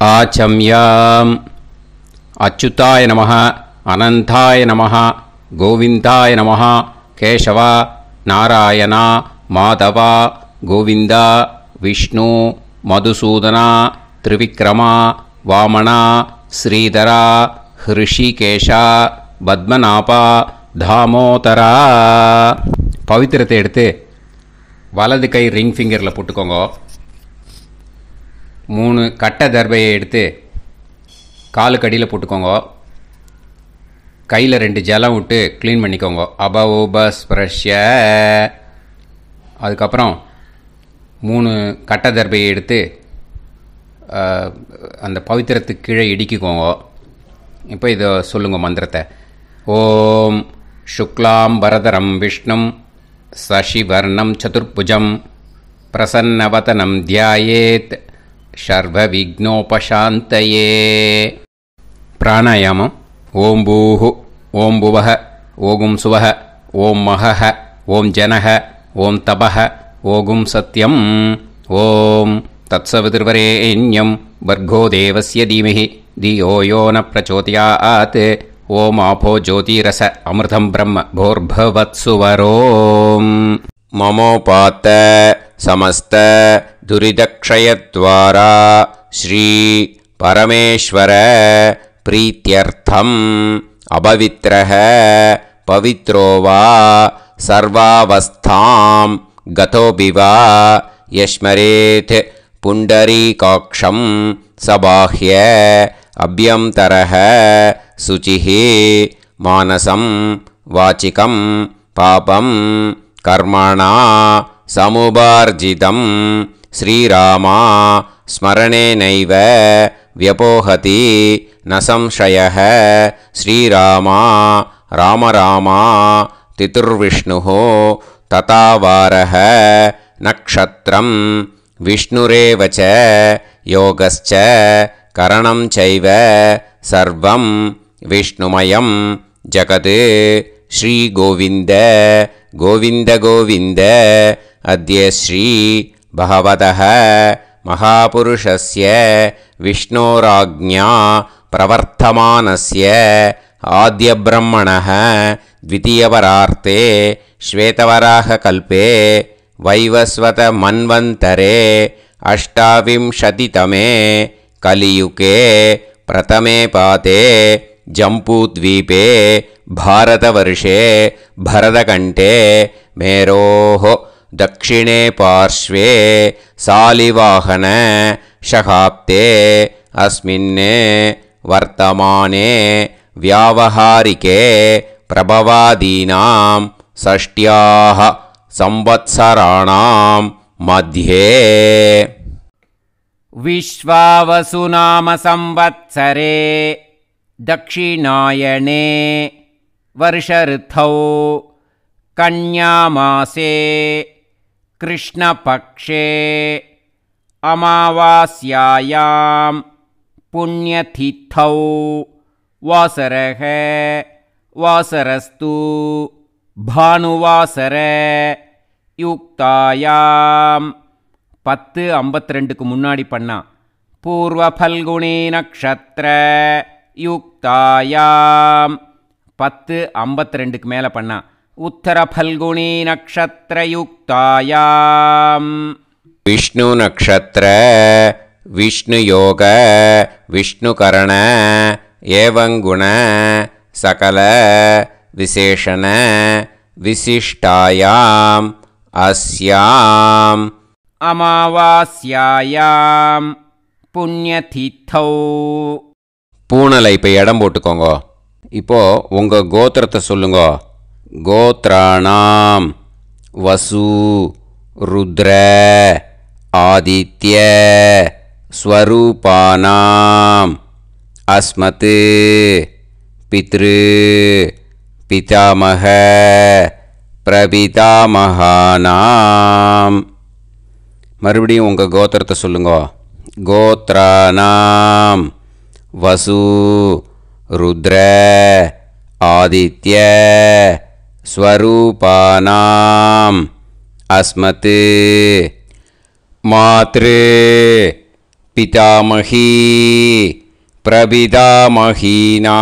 आचम्याम् अच्युताय नमः अनंताय नमः गोविंदाय नमः केशव नारायण माधव गोविंद विष्णु मधुसूदन त्रिविक्रम वामन श्रीधर ऋषिकेश पद्मनाभ दामोदर पवित्रத்தை எடுத்து வலது கை ரிங் ஃபிங்கரில் போட்டுக்கோங்க. 3 கட்டை தர்பையை எடுத்து காலுக்கு அடியில் போட்டுக்கோங்க. கையில் 2 ஜலம் விட்டு க்ளீன் பண்ணிக்கோங்க. அபவோபஸ்பிரஷ்ய. அதுக்கப்புறம் 3 கட்டை தர்பையை எடுத்து அந்த பவித்திரத்துக்கு கீழே இடிக்கிக்கோங்க. இப்போ இதை சொல்லுங்க மந்திரத்தை. ஓம் சுக்லாம் வரதரம் விஷ்ணும் சசிவர்ணம் சதுர்புஜம் பிரசன்னவதனம் தியாயேத் சர்வ விக்னோபசாந்தயே. பிராணாயாமம். ஓம் பூஹு ஓம் புவஹ ஓகும் சுவஹ ஓம் மஹஹ ஓம் ஜனஹ ஓம் தபஹ ஓகும் சத்யம் ஓம் தத்சவிதுர்வரேண்யம் வர்கோ தேவஸ்ய தீமஹி தியோ யோ ந பிரச்சோதயாத் ஓம் ஆபோ ஜோதிரச அமிர்தம் பிரம்ம போர்பவத்சுவரோம். மமோபாத்த समस्त दुरिदक्षयद्वारा श्री परमेश्वर प्रीत्यर्थम अपवित्रः पवित्रो वा सर्वावस्थां गतोऽपि वा यस्मरेत् पुण्डरीकाक्षं सबाह्य अभ्यन्तरः शुचिः मानसं वाचिकं पापं कर्मणा समुपार्जितं श्रीरामा स्मरणेनैव व्यपोहति न संशयः. श्रीरामा राम रामा तितुर्विष्णुः तथा वारः नक्षत्रं विष्णुरेव च योगश्च करणं चैव सर्वं विष्णुमयं जगत्. श्रीगोविन्द गोविन्द गोविन्द. अद्य श्री भगवतः महापुरुषस्य विष्णोराज्ञा प्रवर्तमानस्य आद्यब्रह्मणः द्वितीयपरार्ते श्वेतवराहकल्पे वैवस्वतमन्वन्तरे अष्टाविंशतितमे कलियुगे प्रथमे पादे जम्बूद्वीपे भारतवर्षे भरतकण्ठे मेरोः दक्षिणे पार्श्वे सालिवाहन शकाब्दे अस्मिन् वर्तमाने व्यावहारिके प्रभवादीनां षष्ट्याः संवत्सराणां मध्ये विश्वावसुनाम संवत्सरे दक्षिणायने वर्षऋतौ कन्यामासे कृष्णपक्षे अमावास्यायां पुण्यतिथौ वासरः वासरस्तु भानुवासर युक्तायां 10:52க்கு முன்னாடி பண்ணா பூர்வ பல்குனி நக்ஷத்ர युक्तायां 10:52க்கு மேலே பண்ணா उत्तर फल्गुनी नक्षत्र युक्तायां विष्णु नक्षत्र विष्णु योग विष्णुकरण एवं गुण सकल विशेषण विशिष्टायाम् अस्याम् अमावास्यायां पुण्यतिथौ. பூனலை இப்போ இடம் போட்டுக்கோங்க. இப்போ உங்கள் கோத்திரத்தை சொல்லுங்க. गोत्राणां वसु रुद्र आदित्य स्वरूपाणां अस्मत् पितृ पितामह प्रपितामहानां. மறுபடியும் உங்கள் கோத்திரத்தை சொல்லுங்க. கோத்ராணாம் वसु रुद्र आदित्य स्वरूपानाम् अस्मत् मातृ பிதாமகி பிரபிதாமகீனா.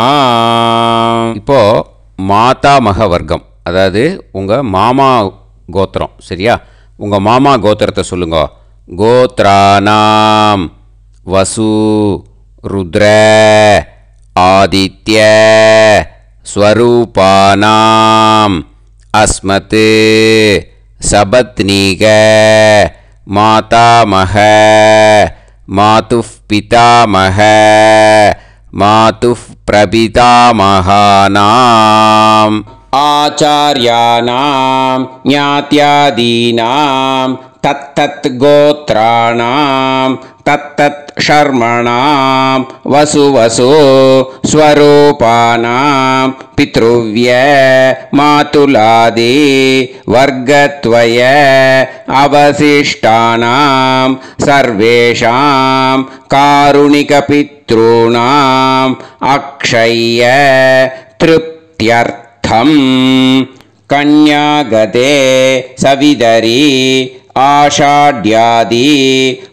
இப்போது மாதாமக வர்க்கம், அதாவது உங்கள் மாமா கோத்திரம். சரியா? உங்கள் மாமா கோத்திரத்தை சொல்லுங்க. கோத்ரானாம் வசு ருத்ர ஆதித்ய ஸ்வரூபானாம் அஸ்மத் சபத்னீக மாதாமக மாதுஃப் பிதாமக மாதுஃப் பிரபிதாமகானாம் ஆச்சார்யானாம் ஞாத்யாதீனாம் தத்தத் கோத்ராணாம் தத்தத் ஷர்மணாம் வசு வசு ஸ்வரூபானாம் பித்ருவ்ய மாதுலாதி வர்க்கத்வய அவசிஷ்டானாம் சர்வேஷாம் காருணிக பித்ருணாம் அக்ஷய திருப்த்யர்த்தம் கன்யாகதே சவிதரி ஆஷாட்யாதி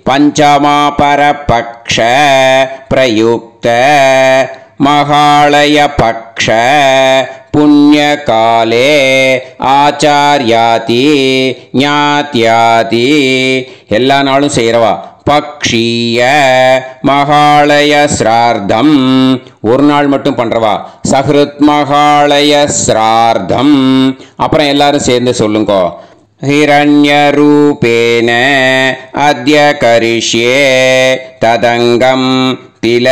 பஞ்சமாபரபக்ஷ பிரயுக்த மகாளய பக்ஷ புண்ணியகாலே ஆச்சார்யாதி ஞாத்யாதி. எல்லா நாளும் செய்கிறவா. பக்ஷீய மகாளய ஸ்ரார்த்தம் ஒரு நாள் மட்டும் பண்ணுறவா. சஹ்ருத் மகாளய ஸ்ரார்த்தம். அப்புறம் எல்லாரும் சேர்ந்து சொல்லுங்க. ஹிரண்யரூபேன அத்ய கரிஷ்யே ததங்கம் தில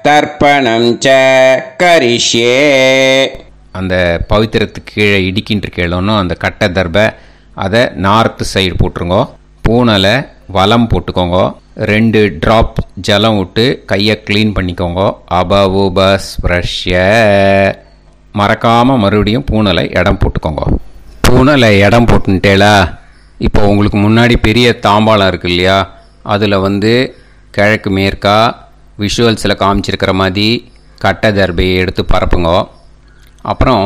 தர்ப்பணம் ச கரிஷ்யே. அந்த பவித்திரத்துக்கு கீழே இடிக்கின்ற கேளோன்னு அந்த கட்டை தர்பை அதை நார்த்து சைடு போட்டுருங்க. பூனலை வலம் போட்டுக்கோங்க. 2 ட்ராப் ஜலம் விட்டு கையை க்ளீன் பண்ணிக்கோங்க. அபவுபஸ்ப்ரஷ்ய. மறக்காமல் மறுபடியும் பூனலை இடம் போட்டுக்கோங்க. பூனலை இடம் போட்டுட்டேலா. இப்போ உங்களுக்கு முன்னாடி பெரிய தாம்பாளம் இருக்கு இல்லையா, அதில் கிழக்கு மேற்கா விஷுவல்ஸில் காமிச்சிருக்கிற மாதிரி கட்டை தர்பையை எடுத்து பரப்புங்க. அப்புறம்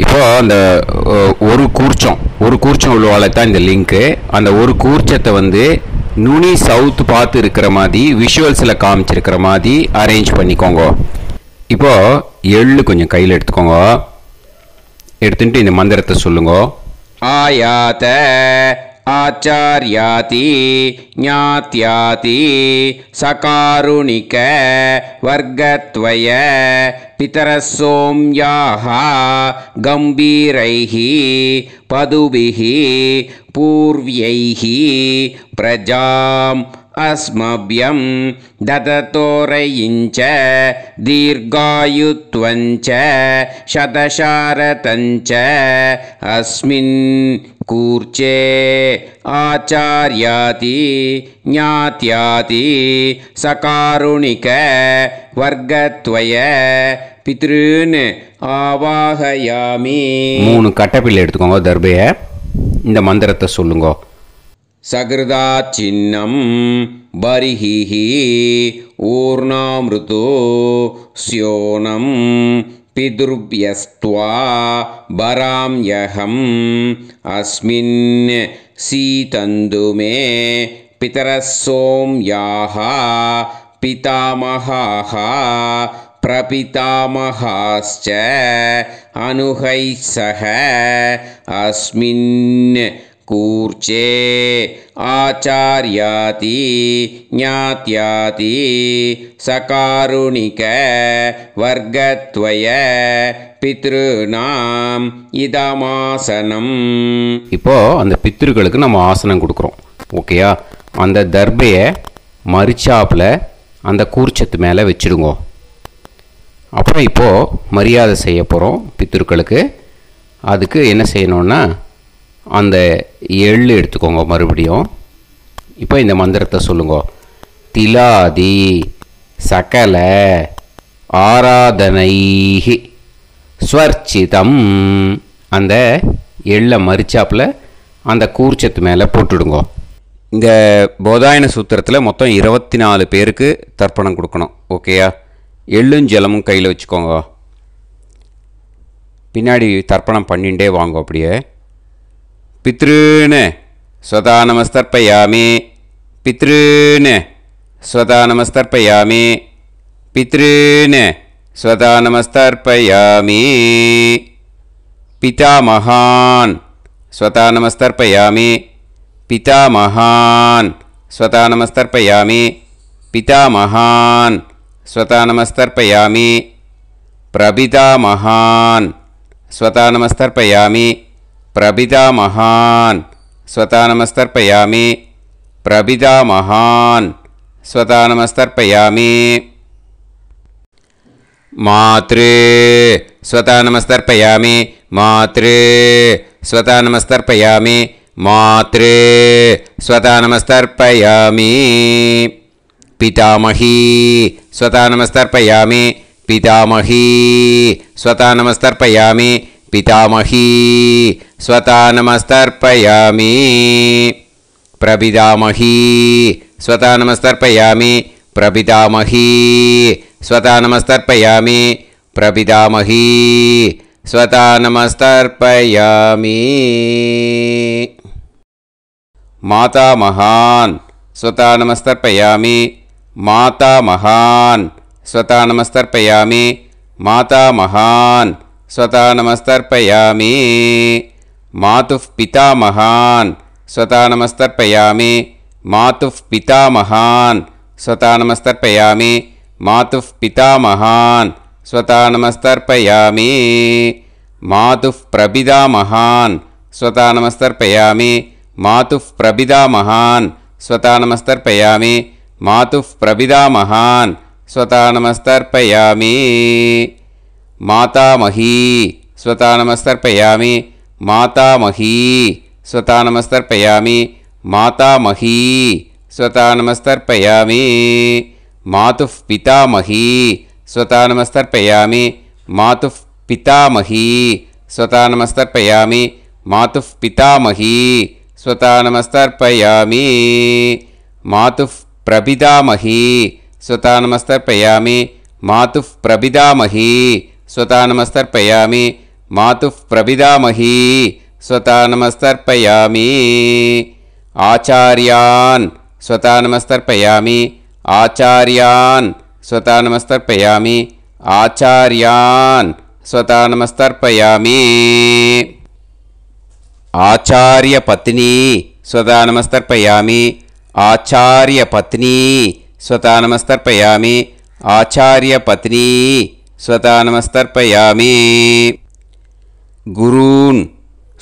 இப்போது அந்த ஒரு கூர்ச்சம் உள்ளவாளை தான் இந்த லிங்க்கு. அந்த ஒரு கூர்ச்சத்தை நுனி சவுத்து பார்த்து இருக்கிற மாதிரி விஷுவல்ஸில் காமிச்சிருக்கிற மாதிரி அரேஞ்ச் பண்ணிக்கோங்க. இப்போது எள்ளு கொஞ்சம் கையில் எடுத்துக்கோங்க. எடுத்துட்டு இந்த மந்திரத்தை சொல்லுங்க. ஆயாத ஆச்சார்யாதி ஞாத்யாதி சகாருணிக வர்க்கத்வய பிதரசோம்யாக கம்பீரைஹி பதுபிஹி பூர்வ்யைஹி பிரஜாம் அஸ்மப்யம் தததோரயிஞ்ச தீர்காயுத்வஞ்ச சதசாரதஞ்ச அஸ்மின் கூர்ச்சே ஆச்சார்யாதி ஞாத்யாதி சகாருணிக வர்க்கத்வய பித்ருன் ஆவாஹயாமி. 3 கட்டப்பிள்ளை எடுத்துக்கோங்க. தர்பையை இந்த மந்திரத்தை சொல்லுங்க. சகிருதா சின்னம் பரிஹி ஊர்ணாமிருதோ ஸ்யோனம் பிதுர்பியஸ்த்வா பராம்யஹம் அஸ்மின் சீதந்துமே பிதரசோம்யாக பிதாமகாः பிரபிதாமகாஸ்ச அனுகைசக அஸ்மின் கூர்ச்சே ஆச்சார்யாதி ஞாத்யாதி சகாருணிக வர்க்கத்வய பித்ருநாம் இதமாசனம். இப்போது அந்த பித்ருக்களுக்கு நம்ம ஆசனம் கொடுக்குறோம். ஓகேயா? அந்த தர்பையை மரிச்சாப்பில் அந்த கூர்ச்சத்து மேலே வச்சுடுங்க. அப்புறம் இப்போது மரியாதை செய்ய போகிறோம் பித்ருக்களுக்கு. அதுக்கு என்ன செய்யணுன்னா அந்த எள்ளு எடுத்துக்கோங்க. மறுபடியும் இப்போ இந்த மந்திரத்தை சொல்லுங்க. திலாதி சகல ஆராதனைஹி ஸ்வர்ச்சிதம். அந்த எள்ளை மரிச்சாப்பில் அந்த கூர்ச்சத்து மேலே போட்டுடுங்க. இந்த போதாயன சூத்திரத்தில் மொத்தம் 24 பேருக்கு தர்ப்பணம் கொடுக்கணும். ஓகேயா? எள்ளும் ஜலமும் கையில் வச்சுக்கோங்க. பின்னாடி தர்ப்பணம் பண்ணிகிட்டே வாங்க. அப்படியே பித்ருன்னு ஸ்வதா நமஸ்தர்ப்பயாமி பித்ருன்னு स्वता नमस्तर्पयामि पितॄन् स्वता नमस्तर्पयामि पितामहान् स्वता नमस्तर्पयामि पितामहान् स्वता नमस्तर्पयामि पितामहान् स्वता नमस्तर्पयामि प्रपितामहान् स्वता नमस्तर्पयामि प्रपितामहान् स्वता नमस्तर्पयामि प्रपितामहान् स्वता नमस्तर्पयामि मातृ स्वता नमस्तर्पयामि मातृ स्वता नमस्तर्पयामि मातृ स्वता नमस्तर्पयामि पितामही स्वता नमस्तर्पयामि पितामही स्वता नमस्तर्पयामि पितामही स्वता नमस्तर्पयामि प्रपितामही स्वता नमस्तर्पयामि प्रपितामही स्वता नमस्तर्पयामि प्रपितामही स्वता नमस्तर्पयामि मातामहान् स्वता नमस्तर्पयामि मातामहान् स्वता नमस्तर्पयामि मातामहान् स्वता नमस्तर्पयामि मातुः पितामहान् स्वता नमस्तर्पयामि मातुः पितामहान् स्वता नमस्तर्पयामि मातुः पितामहान् स्वता नमस्तर्पयामि मातुः प्रपितामहान् स्वता नमस्तर्पयामि मातुः प्रपितामहान् स्वता नमस्तर्पयामि मातुः प्रपितामहान् स्वता नमस्तर्पयामि मातामही स्वता नमस्तर्पयामि मातामही स्वता नमस्तर्पयामि मातामही स्वता नमस्तर्पयामि मातुः पितामही स्वता नमस्तर्पयामि मातुः पितामही स्वता नमस्तर्पयामि मातुः पितामही स्वता नमस्तर्पयामि मातुः प्रपितामही स्वता नमस्तर्पयामि मातुः प्रपितामही स्वता नमस्तर्पयामि मातुः प्रपितामही स्वता नमस्तर्पयामि आचार्यान् स्वता नमस्तर्पयामि आचार्यान् स्वता नमस्तर्पयामि आचार्यान् स्वता नमस्तर्पयामि आचार्यपत्नी स्वता नमस्तर्पयामि आचार्यपत्नी स्वता नमस्तर्पयामि आचार्यपत्नी स्वता नमस्तर्पयामि गुरून्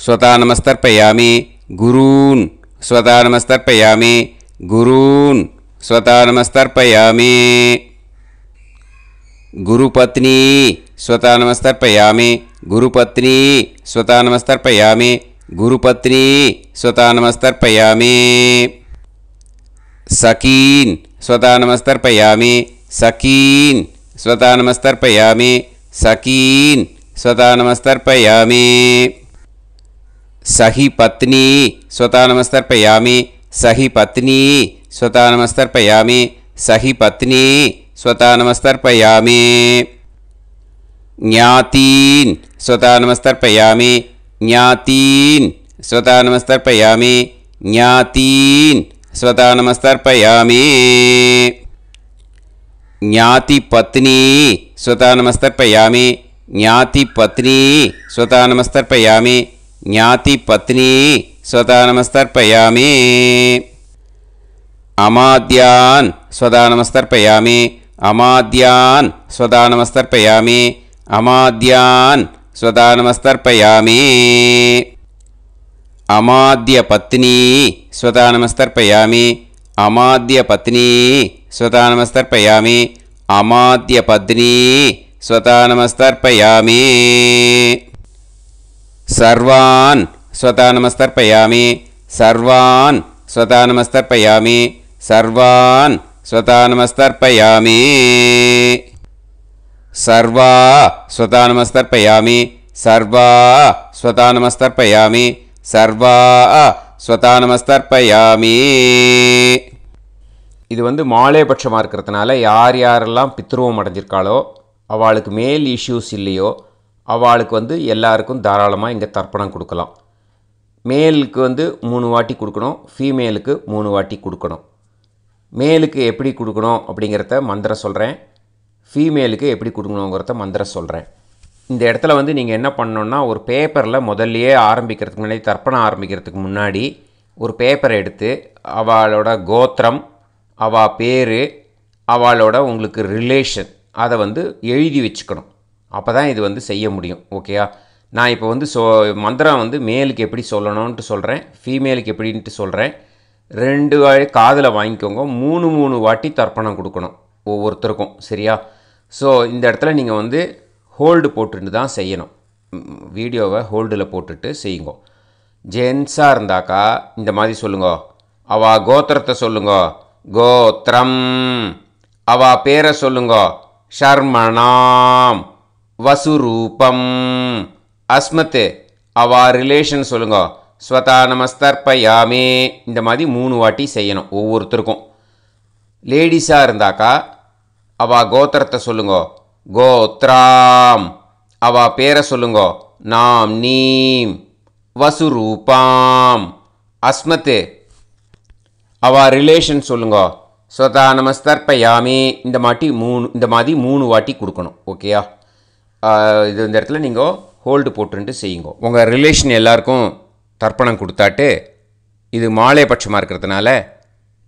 स्वता नमस्तर्पयामि गुरून् स्वता नमस्तर्पयामि गुरून् स्वता नमस्तर्पयामि गुरुपत्नी स्वता नमस्तर्पयामि गुरुपत्नी स्वता नमस्तर्पयामि गुरुपत्नी स्वता नमस्तर्पयामि सखीन् स्वता नमस्तर्पयामि सखीन् स्वता नमस्तर्पयामि सखीन् स्वता नमस्तर्पयामि सही पत्नी स्वता नमस्तर्पयामि सही पत्नी स्वता नमस्तर्पयामि सही पत्नी स्वता नमस्तर्पयामि ज्ञातीन् स्वता नमस्तर्पयामि ज्ञातीन् स्वता नमस्तर्पयामि ज्ञातीन् स्वता नमस्तर्पयामि ज्ञातिपत्नी स्वता नमस्तर्पयामि ज्ञातिपत्नी स्वता नमस्तर्पयामि ज्ञातिपत्नी स्वता नमस्तर्पयामि अमाद्यान् स्वता नमस्तर्पयामि अमाद्यान् स्वता नमस्तर्पयामि अमाद्यान् स्वता नमस्तर्पयामि अमाद्यपत्नी स्वता नमस्तर्पयामि अमाद्यपत्नी स्वता नमस्तर्पयामि अमाद्यपत्नी स्वता नमस्तर्पयामि सर्वान् स्वता नमस्तर्पयामि सर्वान् स्वता नमस्तर्पयामि सर्वान् स्वता नमस्तर्पयामि सर्वा स्वता नमस्तर्पयामि सर्वा स्वता नमस्तर्पयामि सर्वा स्वता नमस्तर्पयामि இது மாலேபட்சமாக இருக்கிறதுனால யார் யாரெல்லாம் பித்ருவம் அடைஞ்சிருக்காளோ அவளுக்கு மேல் இஷ்யூஸ் இல்லையோ அவளுக்கு எல்லாருக்கும் தாராளமாக இங்கே தர்ப்பணம் கொடுக்கலாம். மேலுக்கு 3 வாட்டி கொடுக்கணும், ஃபீமேலுக்கு 3 வாட்டி கொடுக்கணும். மேலுக்கு எப்படி கொடுக்கணும் அப்படிங்கிறத மந்திரம் சொல்கிறேன், ஃபீமேலுக்கு எப்படி கொடுக்கணுங்கிறத மந்திரம் சொல்கிறேன். இந்த இடத்துல வந்து நீங்கள் என்ன பண்ணணுன்னா, ஒரு பேப்பரில் முதல்லையே ஆரம்பிக்கிறதுக்கு முன்னாடி, தர்ப்பணம் ஆரம்பிக்கிறதுக்கு முன்னாடி ஒரு பேப்பரை எடுத்து அவளோட கோத்திரம், அவள் பேர், அவளோட உங்களுக்கு ரிலேஷன் அதை வந்து எழுதி வச்சுக்கணும். அப்போ தான் இது வந்து செய்ய முடியும். ஓகேயா? நான் இப்போ வந்து மந்திரம் வந்து மேலுக்கு எப்படி சொல்லணும்ன்ட்டு சொல்கிறேன், ஃபீமேலுக்கு எப்படின்ட்டு சொல்கிறேன். 2 காதில் வாங்கிக்கோங்க. 3 வாட்டி தர்ப்பணம் கொடுக்கணும் ஒவ்வொருத்தருக்கும். சரியா? ஸோ இந்த இடத்துல நீங்கள் வந்து ஹோல்டு போட்டுட்டு தான் செய்யணும். வீடியோவை ஹோல்டில் போட்டுட்டு செய்யுங்க. ஜென்ஸாக இருந்தாக்கா இந்த மாதிரி சொல்லுங்க. அவா கோத்திரத்தை சொல்லுங்க, கோத்திரம். அவா பேரை சொல்லுங்க, ஷர்மணாம் வசுரூபம். அஸ்மத்து. அவா ரிலேஷன் சொல்லுங்க, ஸ்வதா நமஸ்தர்ப்பயாமே. இந்த மாதிரி 3 வாட்டி செய்யணும் ஒவ்வொருத்தருக்கும். லேடிஸாக இருந்தாக்கா அவா கோத்திரத்தை சொல்லுங்க, கோத்ராம். அவா பேரை சொல்லுங்க, நாம் நீம் வசுரூபாம். அஸ்மத்து. அவா ரிலேஷன் சொல்லுங்க, ஸ்வதா நமஸ்தர்ப்பயாமே. இந்த மாதிரி 3 வாட்டி கொடுக்கணும். ஓகேயா? இது இந்த இடத்துல நீங்கள் ஹோல்டு போட்டுட்டு செய்யுங்க. உங்கள் ரிலேஷன் எல்லாருக்கும் தர்ப்பணம் கொடுத்தாட்டு, இது மாலைபட்சமாக இருக்கிறதுனால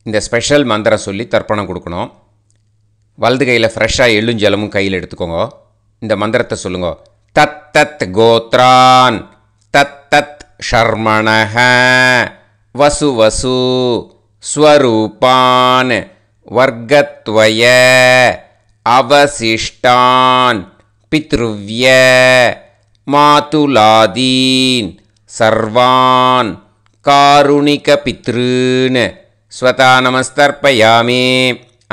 இந்த ஸ்பெஷல் மந்திரம் சொல்லி தர்ப்பணம் கொடுக்கணும். வலது கையில் ஃப்ரெஷ்ஷாக எள்ளும் ஜலமும் கையில் எடுத்துக்கோங்க. இந்த மந்திரத்தை சொல்லுங்க. தத் தத் கோத்ரான் தத் தத் ஷர்மணஹ வசு வசு ஸ்வரூபான் வர்க்கத்வய அவசிஷ்டான் பித்ருவ்ய மாதுலாதீன் சர்வான் காருணிக பித்ருன்னு ஸ்வதா நமஸ்தர்ப்பயாமே.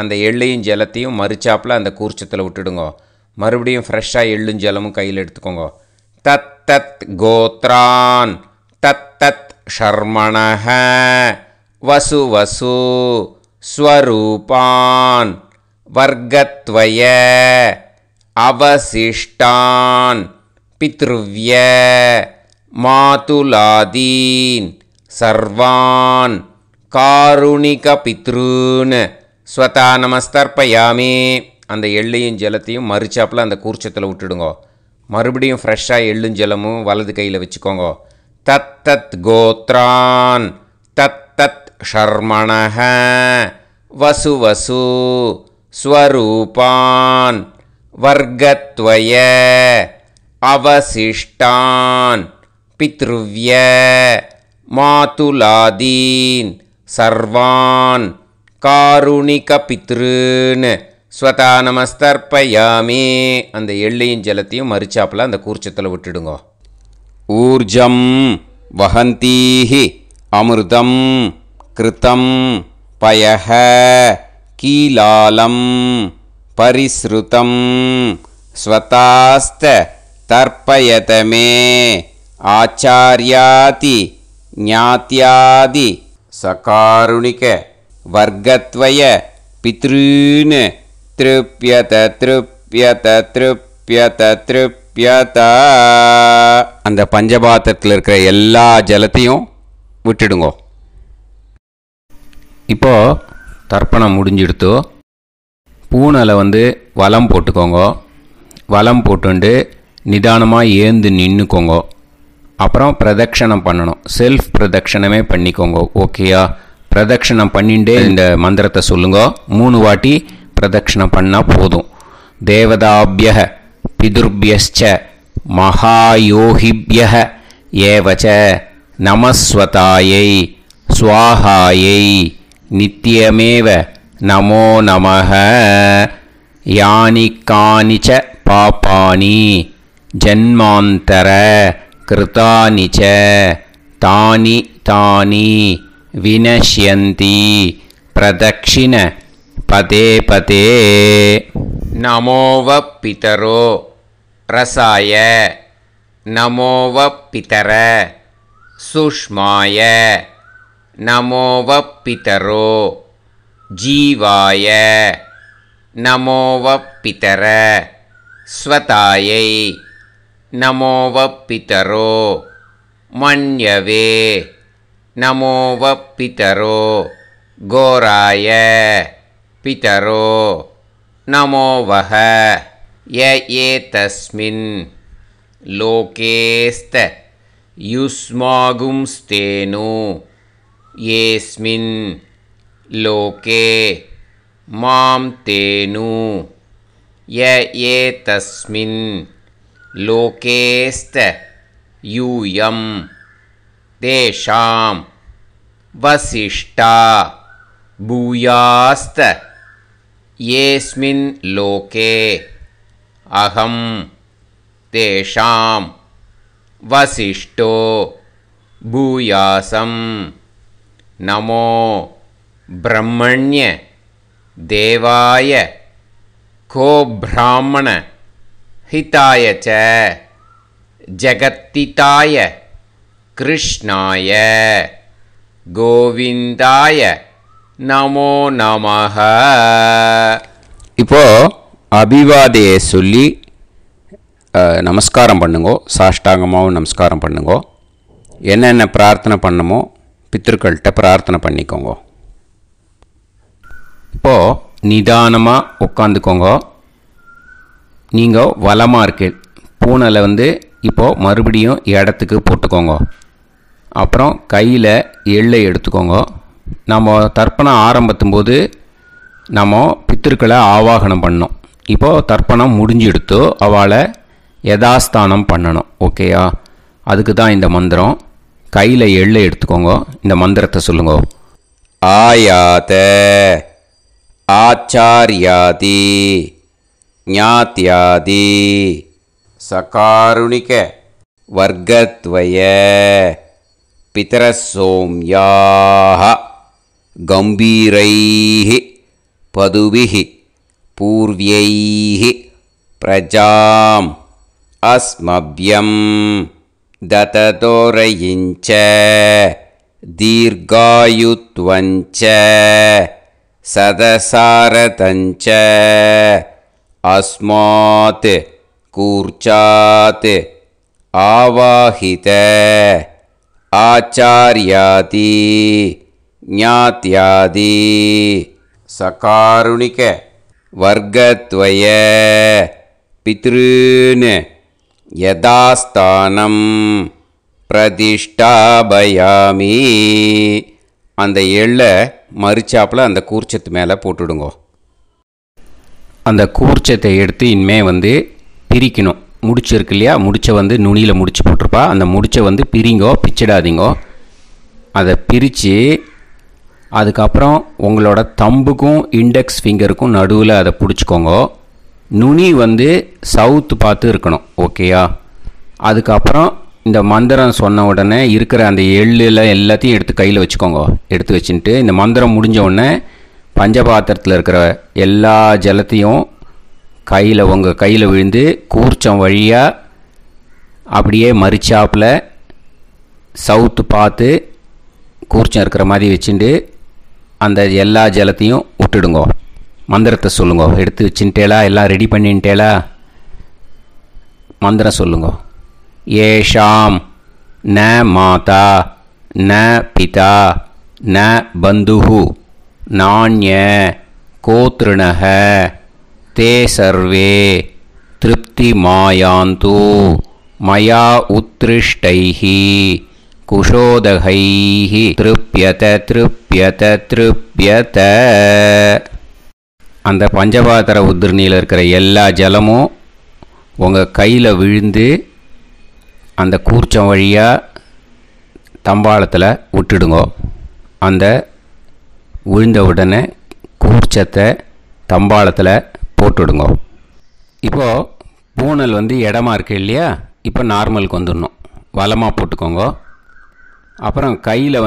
அந்த எள்ளையும் ஜலத்தையும் மறுச்சாப்பில் அந்த கூர்ச்சத்தில் விட்டுடுங்க. மறுபடியும் ஃப்ரெஷ்ஷாக எள்ளும் ஜலமும் கையில் எடுத்துக்கோங்க. தத் தத் கோத்ரான் தத் தத் ஷர்மணஹ வசு வசு ஸ்வரூபான் வர்க்கத்வய அவசிஷ்டான் பித்ருவ்ய மாதுலாதீன் சர்வான் காருணிக பித்ருன்னு ஸ்வதா நமஸ்தர்ப்பயாமே. அந்த எள்ளையும் ஜலத்தையும் மறுச்சாப்பில் அந்த கூர்ச்சத்தில் விட்டுடுங்க. மறுபடியும் ஃப்ரெஷ்ஷாக எள்ளும் ஜலமும் வலது கையில் வச்சுக்கோங்க. தத் தத் கோத்ரான் தத் தத் ஷர்மணஹ வசு வசு ஸ்வரூபான் வர்க்கத்வய அவசிஷ்டான் பித்ருவ்ய மாதுலாதீன் சர்வான் காருணிக பித்ருன்னு ஸ்வதா நமஸ்தர்ப்பயாமே. அந்த எள்ளையும் ஜலத்தையும் மறுச்சாப்பில் அந்த கூர்ச்சத்தில் விட்டுடுங்க. ஊர்ஜம் வஹந்தீஹி அமிர்தம் கிருதம் பயஹ கீலாலம் பரிஸ்ருதம் ஸ்வதாஸ்த தர்ப்பயதமே ஆச்சார்யாதி ஞாத்யாதி சகாருணிக வர்க்கத்வய பித்ருன்னு திருப்யத திருப்யத திருப்யத திருப்யத. அந்த பஞ்சபாத்திரத்தில் இருக்கிற எல்லா ஜலத்தையும் விட்டுடுங்க. இப்போது தர்ப்பணம் முடிஞ்சிடுத்தோ பூனலை வந்து வலம் போட்டுக்கோங்க. வலம் போட்டுண்டு நிதானமாக ஏந்து நின்றுக்கோங்க. அப்புறம் பிரதட்சணம் பண்ணணும். செல்ஃப் பிரதட்சணமே பண்ணிக்கோங்க. ஓகேயா? பிரதட்சணம் பண்ணிட்டு இந்த மந்திரத்தை சொல்லுங்க. 3 வாட்டி பிரதட்சணம் பண்ணால் போதும். தேவதாபிய பிதுர்பியஸ்ச மகாயோகிபிய ஏவச்ச நமஸ்வதாயை ஸ்வாஹாயை நித்யமேவ நமோ நமஹ. யானி கானிச்ச பாபானி ஜன்மாந்தர கிருதானி ச தானி தானி வினஷ்யந்தி பிரதக்ஷிண பதே பதே. நமோவ பிதரோ ரசாய நமோவ பிதர சுஷ்மாய நமோவ பிதரோ ஜீவாய நமோவ பிதர ஸ்வதாயை நமோவ பிதரோ மன்யவே நமோவ பிதரோ கோராய பிதரோ நமோ வஹ ய ஏதஸ்மின் லோகேஸ்த யுஸ்மாகும்ஸ்தேனு ஏஸ்மின் லோகே மாம் தேனு ய ஏதஸ்மின் லோகேஸ்த யூயம் தேஷாம் வசிஷ்டா பூயாஸ்த ஏஸ்மின் லோகே அகம் தேஷாம் வசிஷ்டோ பூயாசம் நமோ பிரம்மண்ய தேவாய கோ பிராமண ஹிதாய ச ஜகத்திதாய கிருஷ்ணாய கோவிந்தாய நமோ நமஹ. இப்போது அபிவாதையை சொல்லி நமஸ்காரம் பண்ணுங்கோ. சாஷ்டாங்கமாகவும் நமஸ்காரம் பண்ணுங்கோ. என்னென்ன பிரார்த்தனை பண்ணமோ பித்ருக்கள்கிட்ட பிரார்த்தனை பண்ணிக்கோங்க. இப்போது நிதானமாக உட்காந்துக்கோங்க. நீங்கள் வலமாக இருக்கு பூனலை இப்போது மறுபடியும் இடத்துக்கு போட்டுக்கோங்க. அப்புறம் கையில் எள்ளை எடுத்துக்கோங்க. நம்ம தர்ப்பணம் ஆரம்பித்தும் போது நம்ம பித்திருக்களை ஆவாகனம் பண்ணோம். இப்போது தர்ப்பணம் முடிஞ்செடுத்து அவளை யதாஸ்தானம் பண்ணணும். ஓகேயா? அதுக்கு தான் இந்த மந்திரம். கையில் எள்ளை எடுத்துக்கோங்க. இந்த மந்திரத்தை சொல்லுங்க. ஆயாத ஆச்சாரியாதி ஞாத்யாதி சகாருணிக வர்க்கத்வய பிதரசோம்யாஹ கம்பீரைஹ பதுவிஹ பூர்வ்யைஹ பிரஜாம் அஸ்மப்யம் தததோரயிஞ்ச தீர்காயுத்வஞ்ச சதசாரதஞ்ச அஸ்மாத் கூர்ச்சாத் ஆவாஹித ஆச்சார்யாதி ஞாத்யாதி சகாருணிக வர்க்கத்வய பித்ருன் யதாஸ்தானம் பிரதிஷ்டாபயாமி. அந்த எள்ளை மறிச்சாப்பில் அந்த கூர்ச்சத்து மேலே போட்டுடுங்கோ. அந்த கூர்ச்சத்தை எடுத்து இனிமே பிரிக்கணும். முடிச்சு இருக்கு இல்லையா? முடிச்சை நுனியில் முடிச்சு போட்டிருப்பா. அந்த முடிச்சை பிரிங்கோ, பிச்சிடாதீங்கோ. அதை பிரித்து அதுக்கப்புறம் உங்களோட தம்புக்கும் இண்டெக்ஸ் ஃபிங்கருக்கும் நடுவில் அதை பிடிச்சிக்கோங்க. நுனி சவுத்து பார்த்து இருக்கணும். ஓகேயா? அதுக்கப்புறம் இந்த மந்திரம் சொன்ன உடனே இருக்கிற அந்த எள்ளில் எல்லாத்தையும் எடுத்து கையில் வச்சுக்கோங்க. எடுத்து வச்சுட்டு இந்த மந்திரம் முடிஞ்ச உடனே பஞ்சபாத்திரத்தில் இருக்கிற எல்லா ஜலத்தையும் உங்கள் கையில் விழுந்து கூர்ச்சம் வழியாக அப்படியே மறிச்சாப்பில் சவுத்து பார்த்து கூர்ச்சம் இருக்கிற மாதிரி வச்சுட்டு அந்த எல்லா ஜலத்தையும் விட்டுடுங்கோ. மந்திரத்தை சொல்லுங்க. எடுத்து வச்சுட்டேலா? எல்லாம் ரெடி பண்ணிட்டேலா? மந்திரம் சொல்லுங்க. ஏஷாம் ந மாதா ந பிதா ந பந்துஹு நாண்ய கோத்ருணஹ தே சர்வே திருப்தி மாயாந்து மயா உத்ருஷ்டைஹி குஷோதகைஹி திருப்யத திருப்யத திருப்யத. அந்த பஞ்சபாத்திர உதிர்ணியில் இருக்கிற எல்லா ஜலமும் உங்கள் கையில் விழுந்து அந்த கூர்ச்சம் வழியாக தம்பாளத்தில் விட்டுடுங்கோ. அந்த விழுந்த உடனே கூர்ச்சத்தை தம்பாளத்தில் போட்டுடுங்கோ. இப்போது பூனல் இடமா இருக்கு இல்லையா? இப்போ நார்மலுக்கு வந்துடணும். வலமாக போட்டுக்கோங்க. அப்புறம் கையில்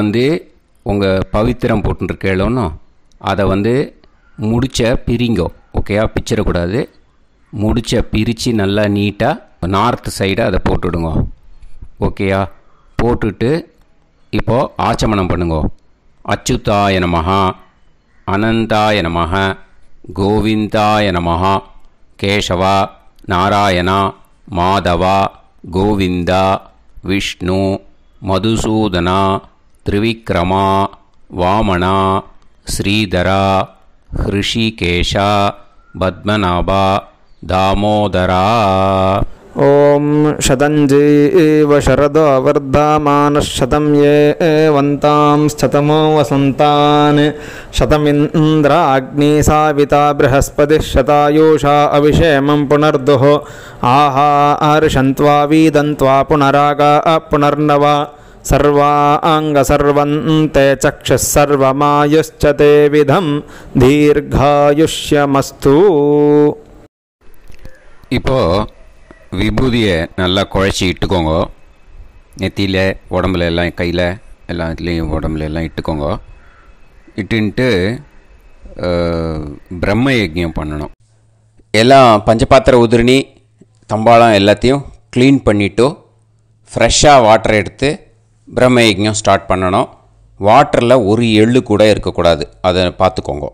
உங்கள் பவித்திரம் போட்டுருக்கேளோன்னு அதை முடிச்ச பிரிங்கோ. ஓகேயா? பிச்சிடக்கூடாது. முடிச்ச பிரித்து நல்லா நீட்டாக நார்த்து சைடை அதை போட்டுடுங்க. ஓகேயா? போட்டுட்டு இப்போது ஆச்சமனம் பண்ணுங்கோ. அச்சுதாய நமஹ அனந்தாய நமஹ கோவிந்தாய நமஹ கேசவா நாராயணா மாதவா கோவிந்தா விஷ்ணு மதுசூதனா திரிவிக்ரமா வாமனா ஸ்ரீதரா ஹிருஷிகேஷா பத்மநாபா தாமோதரா. ஓம் ஷதஞ்சீவ शरदो वर्धमानः शतं ये वन्तां शतमो वसन्तान् शतमिन्द्राग्नी साविता बृहस्पतिः शतायुषा अभिषेमं पुनर्दुः आहार्षन्त्वा वीदन्त्वा पुनरागा पुनर्नव सर्वाङ्गसर्वन्ते चक्षुः सर्वमायुश्च ते विधं दीर्घायुष्यमस्तु. இப்போது விபூதியை நல்லா குழச்சி இட்டுக்கோங்க. நெத்தியில் உடம்புல எல்லாம் கையில் எல்லாத்துலேயும் உடம்புல எல்லாம் இட்டுக்கோங்க. இட்டுன்ட்டு பிரம்ம யஜ்ஞம் பண்ணணும். எல்லாம் பஞ்சபாத்திர உதிரணி தம்பாளம் எல்லாத்தையும் க்ளீன் பண்ணிவிட்டு ஃப்ரெஷ்ஷாக வாட்டர் எடுத்து பிரம்ம யஜ்ஞம் ஸ்டார்ட் பண்ணணும். வாட்டரில் ஒரு எள்ளு கூட இருக்கக்கூடாது, அதை பார்த்துக்கோங்க.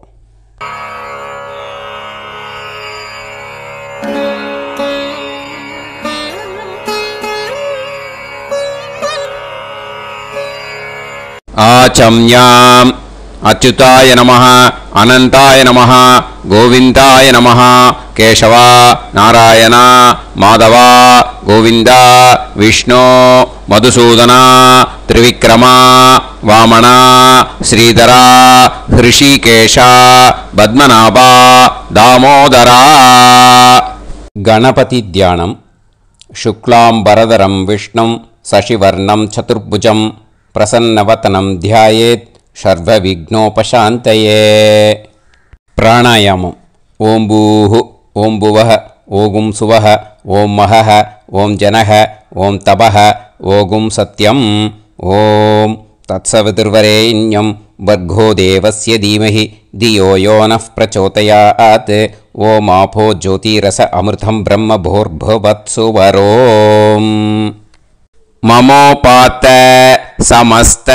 ஆச்சம்யாம் அச்சுதாய நமः அனந்தாய நமः கோவிந்தாய நமः கேசவா நாராயணா மாதவா கோவிந்தா விஷ்ணு மதுசூதனா திரிவிக்ரமா வாமனா ஸ்ரீதரா ஹிருஷிகேஷா பத்மநாபா தாமோதரா. கணபதி தியானம். சுக்லாம்பரதரம் விஷ்ணும் சசிவர்ணம் சதுர்புஜம் பிரசன்னவதனம் தியாயேத் சர்வவிக்னோபசாந்தயே. பிராணாயாமம். ஓம் பூஹு ஓம் புவஹ ஓகும் சுவஹ ஓம் மஹஹ ஓம் ஜனஹ ஓம் தபஹ ஓகும் சத்யம். ஓம் தத்சவிதுர்வரேண்யம் வர்கோ தேவஸ்ய தீமஹி தியோ யோ நः பிரச்சோதயாத். ஓம் ஆபோ ஜோதிரஸ அமிர்தம் பிரம்ம பூர்புவத்சுவரோம். மமோபாத்த சமஸ்த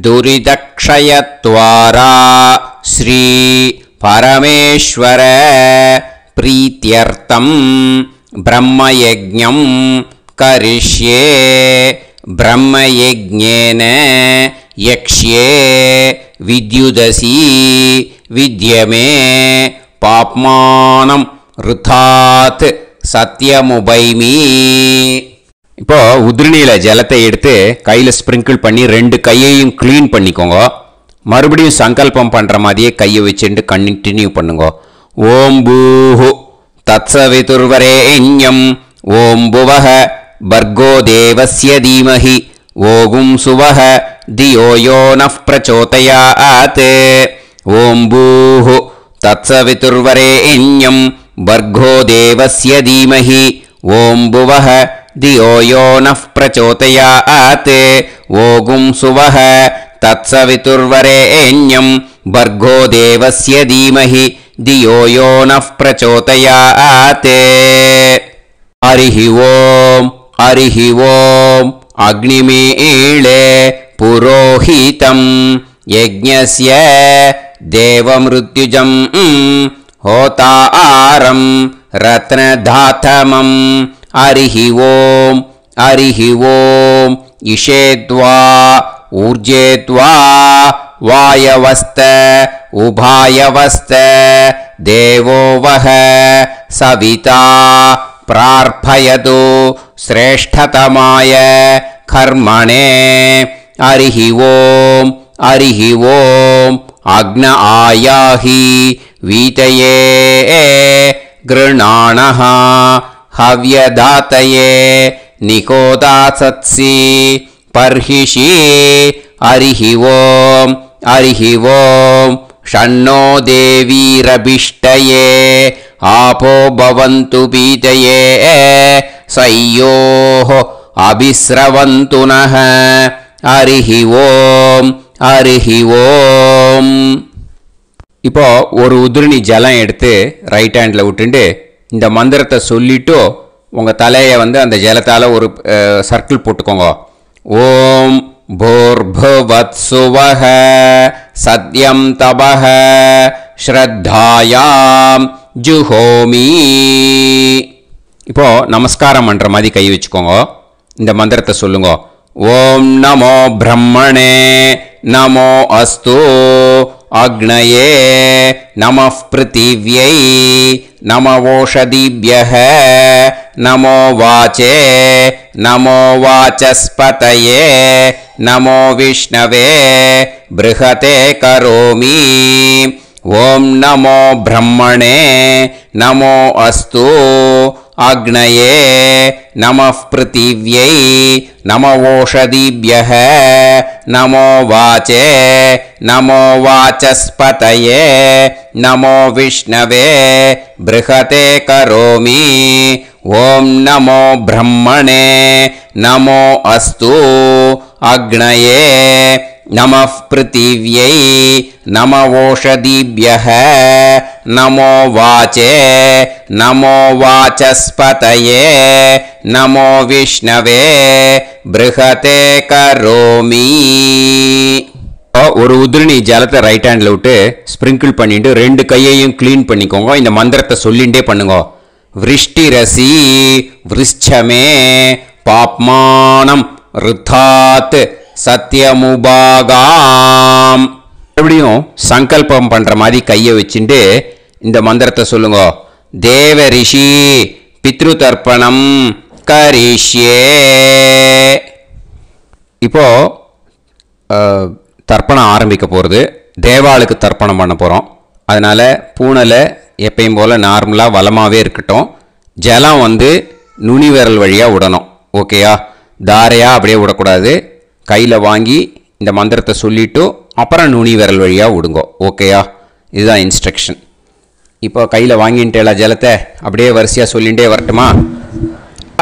துரிதக்ஷயத்வாரா ஸ்ரீ பரமேஸ்வர பிரீத்யர்த்தம் பிரம்மயஜ்ஞம் கரிஷ்யே. பிரம்மயஜ்ஞேன யக்ஷ்யே வித்யுதசி வித்யமே பாப்மானம் ருதாத் சத்யமுபைமி. இப்போது உதிரணியில் ஜலத்தை எடுத்து கையில் ஸ்ப்ரிங்கிள் பண்ணி 2 கையையும் க்ளீன் பண்ணிக்கோங்க. மறுபடியும் சங்கல்பம் பண்ணுற மாதிரியே கையை வச்சுட்டு கண்டினியூ பண்ணுங்க. ஓம் பூஹு தத்சவிதுர்வரேண்யம் ஓம் புவஹ பர்கோ தேவஸ்ய தீமஹி ஓகும் சுவஹ தியோ யோ நः பிரச்சோதயாத். ஓம் பூஹு தத்சவிதுர்வரேண்யம் பர்கோ தேவஸ்ய தீமஹி ஓம் புவஹ தியோ யோ நः பிரச்சோதயாத். ஓகும் சுவஹ தத்சவிதுர்வரேண்யம் பர்கோ தேவஸ்ய தீமஹி தியோ யோ நः பிரச்சோதயாத். ஹரிஹி ஓம் ஹரிஹி ஓம். அக்னிமீளே புரோஹிதம் யஜ்ஞஸ்ய தேவமிருத்யுஜம் ஹோதாரம் ரத்னதாதமம். ஹரிஹி ஓம் ஹரிஹி ஓம். இஷேத்வா ஊர்ஜேத்வா வாயவஸ்த உபாயவஸ்த தேவோ வஹ சவிதா பிரார்ப்பயது ஸ்ரேஷ்டதமாய கர்மணே. ஹரிஹி ஓம் ஹரிஹி ஓம். அக்ன ஆயாஹி வீதயே கிருணாணஹ ஹவ்யதாத்தயே நிகோதாசத்சி பர்ஹிஷி. ஹரிஹி ஓம் ஹரிஹி ஓம். ஷண்ணோ தேவீரபிஷ்டயே ஆபோ பவந்து பீதயே சய்யோஹ அபிஸ்ரவந்து நஹ. ஹரிஹி ஓம் ஹரிஹி ஓம். இப்போ ஒரு உதிரணி ஜலம் எடுத்து ரைட் ஹேண்டில் விட்டுண்டு இந்த மந்திரத்தை சொல்லிட்டு உங்கள் தலையை அந்த ஜலத்தால் ஒரு சர்க்கிள் போட்டுக்கோங்க. ஓம் பூர்புவத்சுவஹ சத்யம் தபஹ ஸ்ரத்தாயாம் ஜுஹோமி. இப்போது நமஸ்காரம் பண்ணுற மாதிரி கை வச்சுக்கோங்க. இந்த மந்திரத்தை சொல்லுங்க. ஓம் நமோ பிரம்மணே நமோ அஸ்து अग्नये नमः पृथिव्यै नमो ओषधीभ्यः नमो वाचे नमो वाचस्पतये नमो विष्णवे बृहते करोमि ॐ नमो ब्रह्मणे नमो अस्तु अग्नये नमः पृथिव्यै नमो ओषधीभ्यः नमो वाचे नमो वाचस्पतये नमो विष्णवे बृहते करोमि ॐ नमो ब्रह्मणे नमो अस्तु अग्नये नमः पृथिव्यै नमो ओषधीभ्यः नमो वाचे नमो वाचस्पतये नमो विष्णवे बृहते करोमि ஒரு உதிரணி ஜலத்தை ரைட் ஹேண்டில் விட்டு ஸ்ப்ரிங்கிள் பண்ணிட்டு ரெண்டு கையையும் க்ளீன் பண்ணிக்கோங்க. இந்த மந்திரத்தை சொல்லிகிட்டே பண்ணுங்க. விருஷ்டிரசி விருஷ்சமே பாப்மானம் ருத்தாத் சத்யமுபாகாம். எப்படியும் சங்கல்பம் பண்ணுற மாதிரி கையை வச்சுட்டு இந்த மந்திரத்தை சொல்லுங்க. தேவ ரிஷி பித்ரு தர்ப்பணம் கரிஷ்யே. இப்போது தர்ப்பணம் ஆரம்பிக்க போகிறது. தேவாளுக்கு தர்ப்பணம் பண்ண போகிறோம். அதனால் பூனலை எப்பயும் போல் நார்மலாக வளமாகவே இருக்கட்டும். ஜலம் நுனி விரல் வழியாக விடணும். ஓகேயா? தாரையாக அப்படியே விடக்கூடாது. கையில் வாங்கி இந்த மந்திரத்தை சொல்லிவிட்டு அப்புறம் நுனி விரல் வழியாக விடுங்க. ஓகேயா? இதுதான் இன்ஸ்ட்ரக்ஷன். இப்போ கையில் வாங்கிட்டேல ஜலத்தை அப்படியே வரிசையாக சொல்லிகிட்டே வரட்டுமா?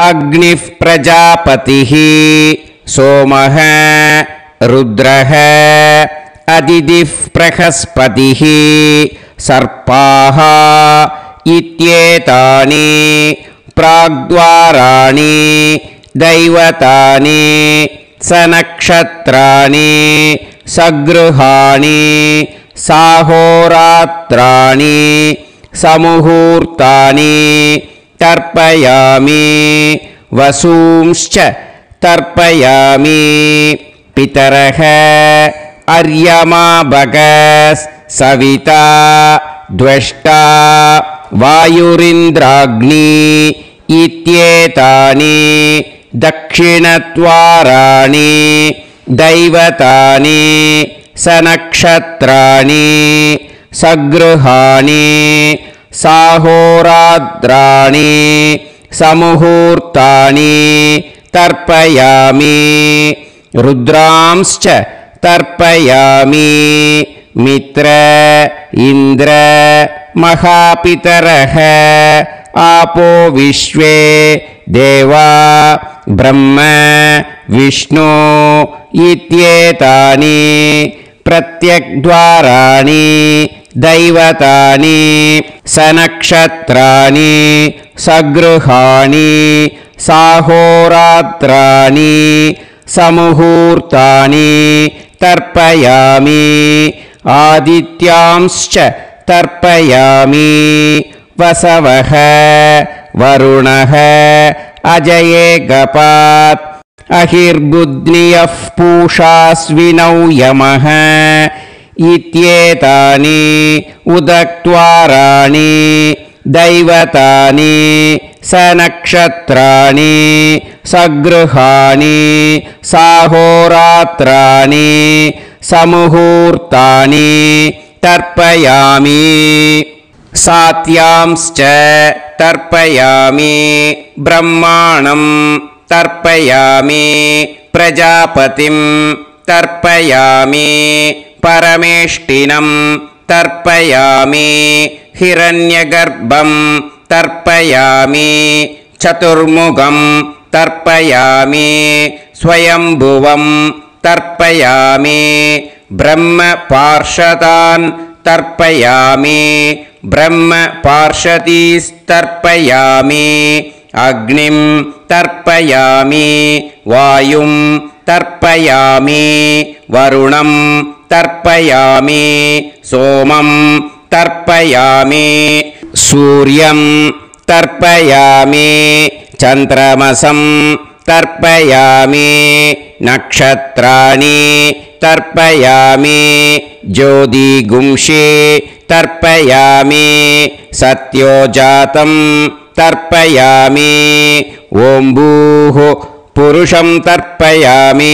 அக்னிஃப் பிரஜாபதிஹி சோமஹ ருத்ரஹ அதிதிஃப் பிரகஸ்பதிஹி சர்ப்பாஹ இத்யேதானி பிராக்த்வாராணி தைவதானி சநக்ஷத்ராணி சக்ருஹாணி சாஹோராத்ராணி சமுஹூர்த்தானி தர்ப்பயாமி வசூம்ச்ச தர்ப்பயாமி பிதரஹ அர்யமா பகஸ் சவிதா த்வஷ்டா வாயுரிந்திராக்னி இத்யேதானி தக்ஷிணத்வாராணி தைவதானி சநக்ஷத்ராணி சக்ருஹாணி சாஹோராத்ராணி சமுஹூர்த்தானி தர்ப்பயாமி ருத்ராம்ஸ்ச தர்ப்பயாமி மித்ர இந்திர மகாபிதரஹ ஆபோ விஸ்வே தேவா பிரம்ம விஷ்ணு இத்யேதானி பிரத்யக்த்வாராணி தைவதானி சநக்ஷத்ராணி சக்ருஹாணி சாஹோராத்ராணி சமுஹூர்த்தானி தர்ப்பயாமி ஆதித்யாம்ஸ்ச தர்ப்பயாமி வசவஹ வருணஹ அஜயே கபாத் அஹிர்புத்னியஃ பூஷாஸ்வினௌ யமஹ இத்யேதானி உதக்த்வாராணி தைவதானி சநக்ஷத்ராணி சக்ருஹாணி சாஹோராத்ராணி சமுஹூர்த்தானி தர்ப்பயாமி சாத்யாம்ஸ்ச தர்ப்பயாமி பிரம்மாணம் தர்ப்பயாமி பிரஜாபதிம் தர்ப்பயாமி பரமேஷ்டினம் தர்ப்பயாமி ஹிரண்யகர்ப்பம் தர்ப்பயாமி சதுர்முகம் தர்ப்பயாமி ஸ்வயம்புவம் தர்ப்பயாமி பிரம்ம பார்ஷதான் தர்ப்பயாமி பிரம்ம பார்ஷதீஸ்தர்ப்பயாமி அக்னிம் தர்ப்பயாமி வாயும் தர்ப்பயாமி வருணம் தர்ப்பயாமி சோமம் தர்ப்பயாமி சூர்யம் தர்ப்பயாமி சந்திரமசம் தர்ப்பயாமி நக்ஷத்ராணி तर्पयामि ज्योतिगुंषे तर्पयामि सत्योजातं तर्पयामि ॐ भूः पुरुषं तर्पयामि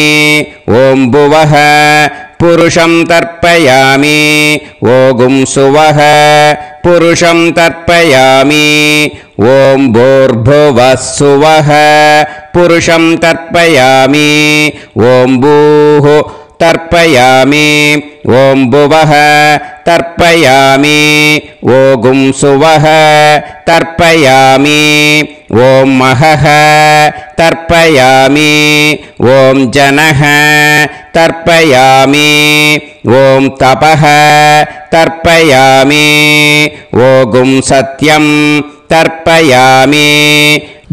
ॐ भुवः पुरुषं तर्पयामि ॐ सुवः पुरुषं तर्पयामि ॐ भूर्भुवः सुवः पुरुषं तर्पयामि ॐ भूः तर्पयामि ॐ भुवः तर्पयामि ॐ सुवः तर्पयामि ॐ महः तर्पयामि ॐ जनः तर्पयामि ॐ तपः तर्पयामि ॐ सत्यं तर्पयामि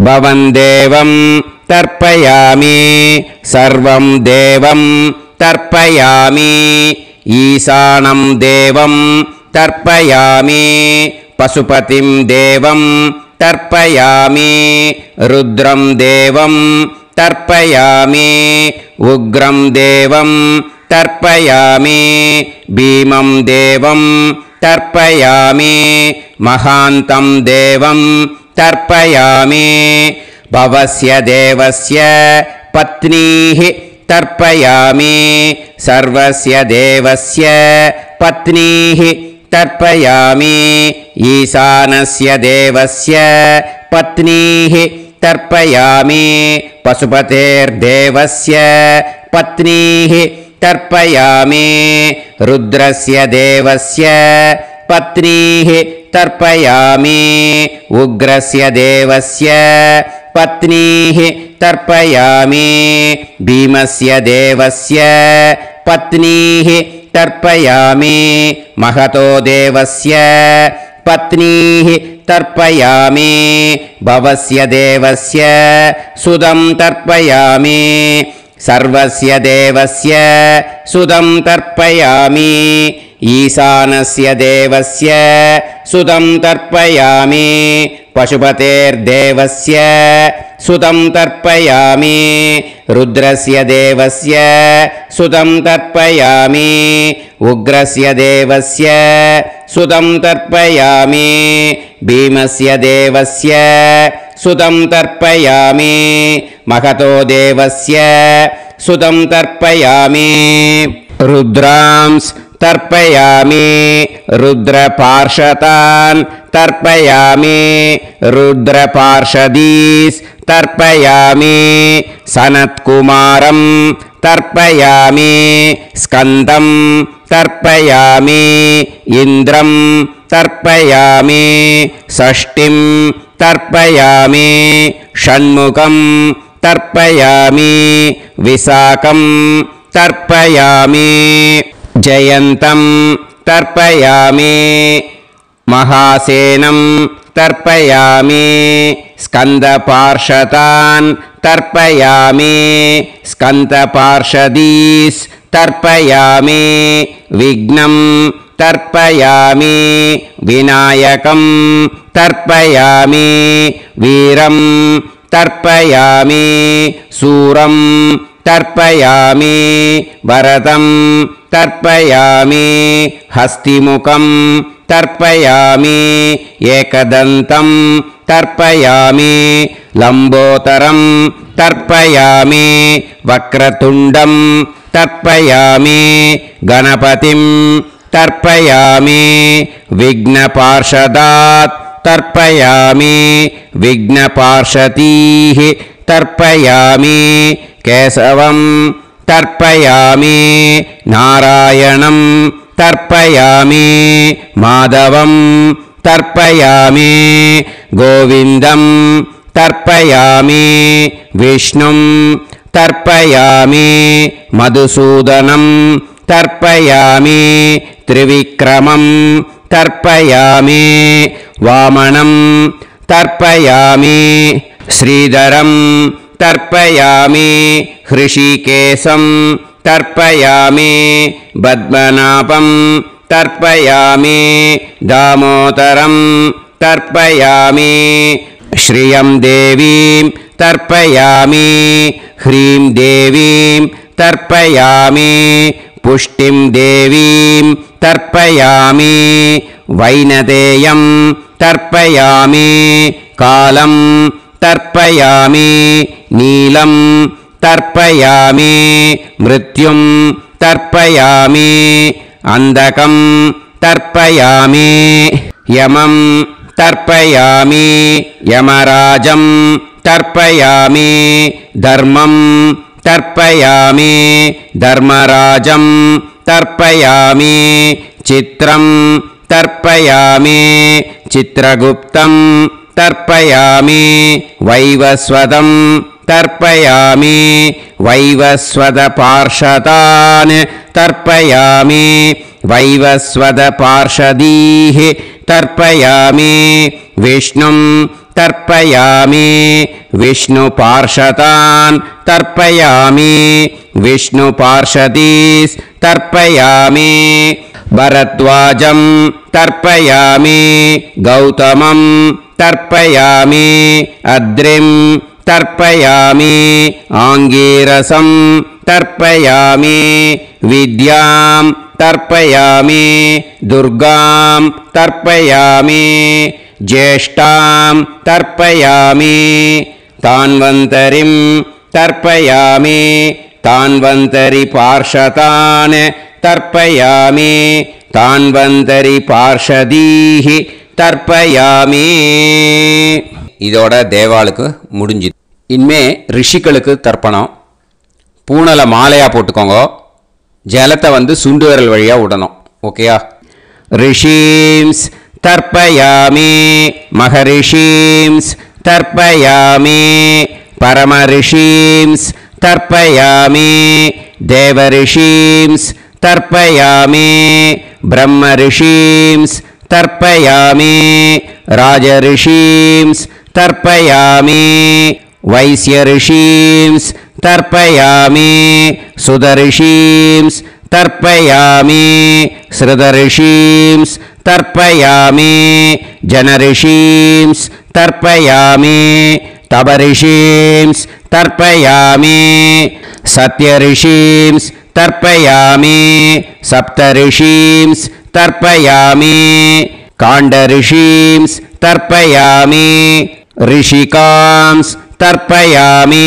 भवं देवं तर्पयामि सर्वं देवं तर्पयामि ईशानं देवं तर्पयामि पशुपतिं देवं तर्पयामि रुद्रं देवं तर्पयामि उग्रं देवं तर्पयामि भीमं देवं तर्पयामि महान्तं देवं तर्पयामि भवस्य देवस्य पत्नीः तर्पयामि सर्वस्य देवस्य पत्नीः तर्पयामि ईशानस्य देवस्य पत्नीः तर्पयामि पशुपतेर्देवस्य पत्नीः तर्पयामि रुद्रस्य देवस्य पत्नीः तर्पयामि उग्रस्य देवस्य पत्नीः तर्पयामि भीमस्य देवस्य पत्नीः तर्पयामि महतो देवस्य पत्नीः तर्पयामि भवस्य देवस्य सुदं तर्पयामि सर्वस्य देवस्य सुदं तर्पयामि ईशानस्य देवस्य सुदं तर्पयामि पशुपतेर्देवस्य सुदं तर्पयामि रुद्रस्य देवस्य सुदं तर्पयामि उग्रस्य देवस्य सुदं तर्पयामि भीमस्य देवस्य सुदं तर्पयामि महतो देवस्य सुदं तर्पयामि रुद्रांस् तर्पयामि रुद्रपार्षदान् तर्पयामि रुद्रपार्षदीस् तर्पयामि सनत्कुमारं तर्पयामि स्कन्दं तर्पयामि इन्द्रं तर्पयामि षष्टिं तर्पयामि षण्मुखं तर्पयामि विशाखं तर्पयामि जयन्तं तर्पयामि महासेनं तर्पयामि स्कन्दपार्षदान् तर्पयामि स्कन्दपार्षदीस् तर्पयामि विघ्नं तर्पयामि विनायकं तर्पयामि वीरं तर्पयामि सूरं तर्पयामि वरदं तर्पयामि हस्तिमुखं तर्पयामि एकदन्तं तर्पयामि लम्बोदरं तर्पयामि वक्रतुण्डं तर्पयामि गणपतिं तर्पयामि विघ्नपार्षदात् तर्पयामि विघ्नपार्षदीः तर्पयामि केशवं तर्पयामि नारायणं तर्पयामि माधवं तर्पयामि गोविन्दं तर्पयामि विष्णुं तर्पयामि मधुसूदनं तर्पयामि त्रिविक्रमं तर्पयामि वामनं तर्पयामि श्रीधरं तर्पयामि हृषिकेशं तर्पयामि पद्मनाभं तर्पयामि दामोदरं तर्पयामि श्रियं देवीं तर्पयामि ह्रीं देवीं तर्पयामि पुष्टिं देवीं तर्पयामि वैनतेयं तर्पयामि कालं तर्पयामि नीलं तर्पयामि मृत्युं तर्पयामि अंधकं तर्पयामि यमं तर्पयामि यमराजं तर्पयामि धर्मं तर्पयामि धर्मराजं तर्पयामि चित्रं तर्पयामि चित्रगुप्तं तर्पयामि वैवस्वतं तर्पयामि वैवस्वतपार्षदान् तर्पयामि वैवस्वतपार्षदीः तर्पयामि विष्णुं तर्पयामि विष्णुपार्षदान् तर्पयामि विष्णुपार्षदीस् तर्पयामि भरद्वाजं तर्पयामि गौतमं तर्पयामि अद्रिं तर्पयामि आंगीरसं तर्पयामि विद्यां तर्पयामि दुर्गां तर्पयामि ज्येष्ठां तर्पयामि तान्वन्तरिं तर्पयामि तान्वन्तरि पार्षदान् तर्पयामि तान्वन्तरि पार्षदीः तर्पयामि இதோட தேவாளுக்கு முடிஞ்சு. இனிமே ரிஷிகளுக்கு தர்ப்பணம். பூனலை மாலையாக போட்டுக்கோங்க. ஜலத்தை வந்து சுண்டு விரல் வழியாக விடணும். ஓகேயா? ரிஷீம்ஸ் தர்ப்பயாமி மகரிஷீம்ஸ் தர்ப்பயாமி பரமரிஷீம்ஸ் தர்ப்பயாமி தேவரிஷீம்ஸ் தர்ப்பயாமி பிரம்மரிஷீம்ஸ் தர்ப்பயாமி ராஜரிஷீம்ஸ் तर्पयामि वैश्यऋषींस् तर्पयामि सुदऋषींस् तर्पयामि श्रुतऋषींस् तर्पयामि जनऋषींस् तर्पयामि तपऋषींस् तर्पयामि सत्यऋषींस् तर्पयामि सप्तऋषींस् तर्पयामि काण्डऋषींस् तर्पयामि ऋषिकांस् तर्पयामि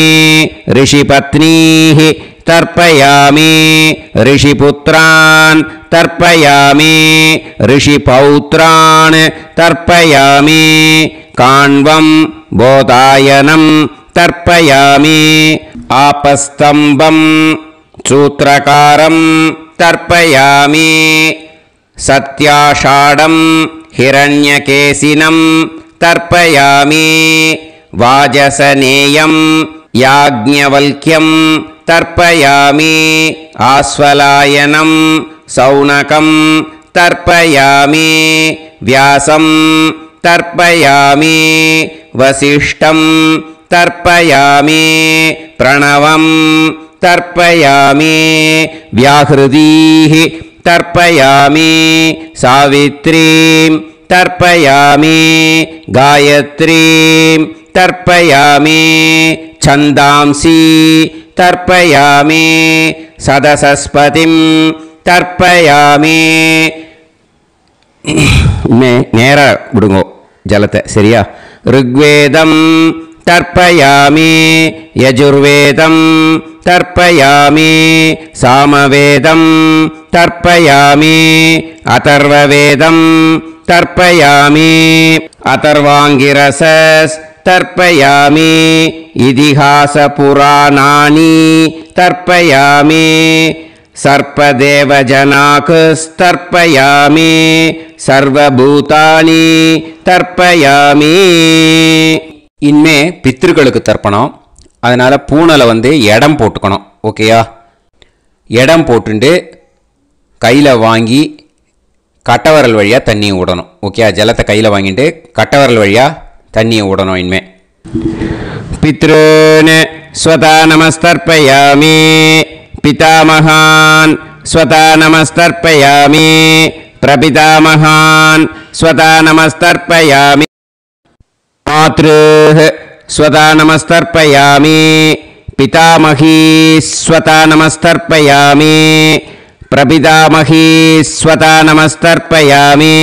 ऋषिपत्नीः तर्पयामि ऋषिपुत्रान् तर्पयामि ऋषिपौत्रान् तर्पयामि काण्वं बोधायनं तर्पयामि आपस्तम्भं सूत्रकारं तर्पयामि सत्याषाढं हिरण्यकेशिनं तर्पयामि वाजसनेयं याज्ञवल्क्यं तर्पयामि आस्वलायनं सौनकं तर्पयामि व्यासं तर्पयामि वसिष्ठं तर्पयामि प्रणवं तर्पयामि व्याहृतीः तर्पयामि सावित्रीं तर्पयामि गायत्रीं तर्पयामि छन्दांसि तर्पयामि सदसस्पतिं तर्पयामि நேரா விடுங்கோ ஜலத்தை சரியா ऋग्वेदं तर्पयामि यजुर्वेदं तर्पयामि सामवेदं तर्पयामि अथर्ववेदं तर्पयामि अथर्वाङ्गिरसस् तर्पयामि इतिहासपुराणानि तर्पयामि सर्पदेवजनाकस्तर्पयामि सर्वभूतानि तर्पयामि इनमे पितृகளுக்கு தர்ப்பணம் அதனால பூனலை வந்து எடம் போட்டுக்கணும் ஓகேயா எடம் போட்டுண்டு கையில வாங்கி கட்டவரல் வழியா தண்ணியை ஊடணும் ஓகேயா ஜலத்தை கையில வாங்கிட்டு கட்டவரல் வழியா தண்ணியை ஊடணும் இன்மே பித்ருன் ஸ்வதா நமஸ்தர்ப்பயாமி पितामहान् स्वता नमस्तर्पयामि प्रपितामहान् स्वता नमस्तर्पयामि मातृः स्वता नमस्तर्पयामि पितामही स्वता नमस्तर्पयामि प्रपितामही स्वता नमस्तर्पयामि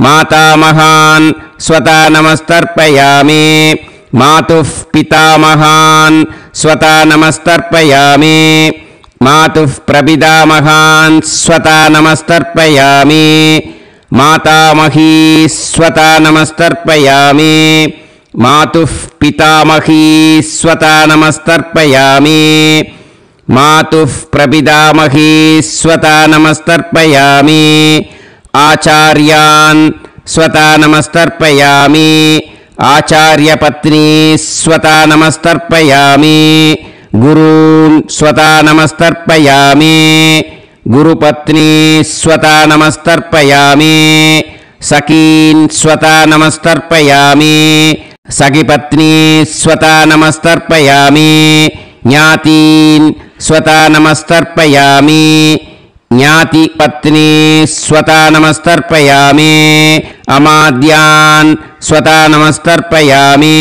मातामहान् स्वता नमस्तर्पयामि मातुः पितामहान् स्वता नमस्तर्पयामि मातुः प्रपितामहान् स्वता नमस्तर्पयामि मातामही स्वता नमस्तर्पयामि मातुः पितामही स्वता नमस्तर्पयामि मातुः प्रपितामही स्वता नमस्तर्पयामि आचार्यान् स्वता नमस्तर्पयामि आचार्यपत्नी स्वता नमस्तर्पयामि गुरून् स्वता नमस्तर्पयामि गुरुपत्नी स्वता नमस्तर्पयामि सखीन् स्वता नमस्तर्पयामि सखिपत्नी स्वता नमस्तर्पयामि ज्ञातीन् स्वता नमस्तर्पयामि ज्ञातिपत्नी स्वता नमस्तर्पयामि अमात्यान् स्वता नमस्तर्पयामि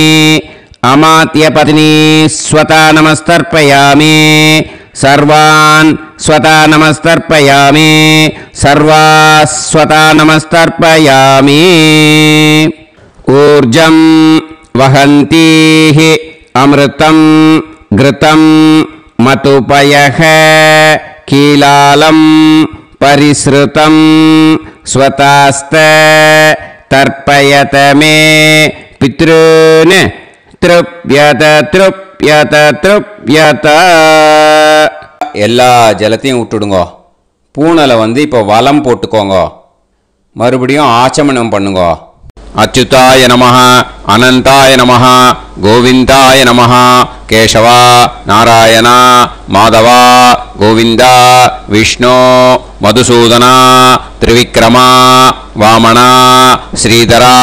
अमात्यपत्नी स्वता नमस्तर्पयामि सर्वान् स्वता नमस्तर्पयामि सर्वाः स्वता नमस्तर्पयामि ऊर्जं वहन्तीः अमृतं घृतं मतुपयः कीलालं परिसृतं स्वतास्त तर्पयत मे पितॄन् तृप्यत तृप्यत तृप्यत எல்லா ஜலத்தையும் விட்டுடுங்க. பூனலை இப்போ வலம் போட்டுக்கோங்க. மறுபடியும் ஆச்சமனம் பண்ணுங்க. அச்சுதாய நமஹ அனந்தாய நமஹ கோவிந்தாய நமஹ கேசவா நாராயணா மாதவா கோவிந்தா விஷ்ணு மதுசூதனா திரிவிக்ரமா வாமனா ஸ்ரீதரா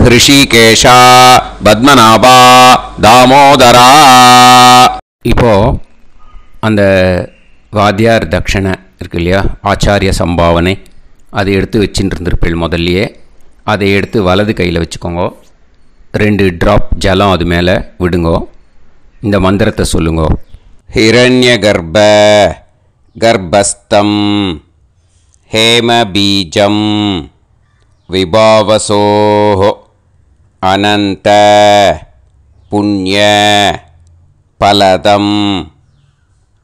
ஹிருஷிகேஷா பத்மநாபா தாமோதரா. இப்போ அந்த வாத்தியார் தட்சணை இருக்கு இல்லையா, ஆச்சாரிய சம்பாவனை, அதை எடுத்து வச்சுட்டு இருந்திருப்பேள் முதல்லையே. அதை எடுத்து வலது கையில் வச்சுக்கோங்க. 2 ட்ராப் ஜலம் அது மேலே விடுங்கோ. இந்த மந்திரத்தை சொல்லுங்கோ. ஹிரண்ய கர்ப்ப கர்ப்பஸ்தம் ஹேம பீஜம் விபாவசோஹோ அனந்த புண்ணிய பலதம்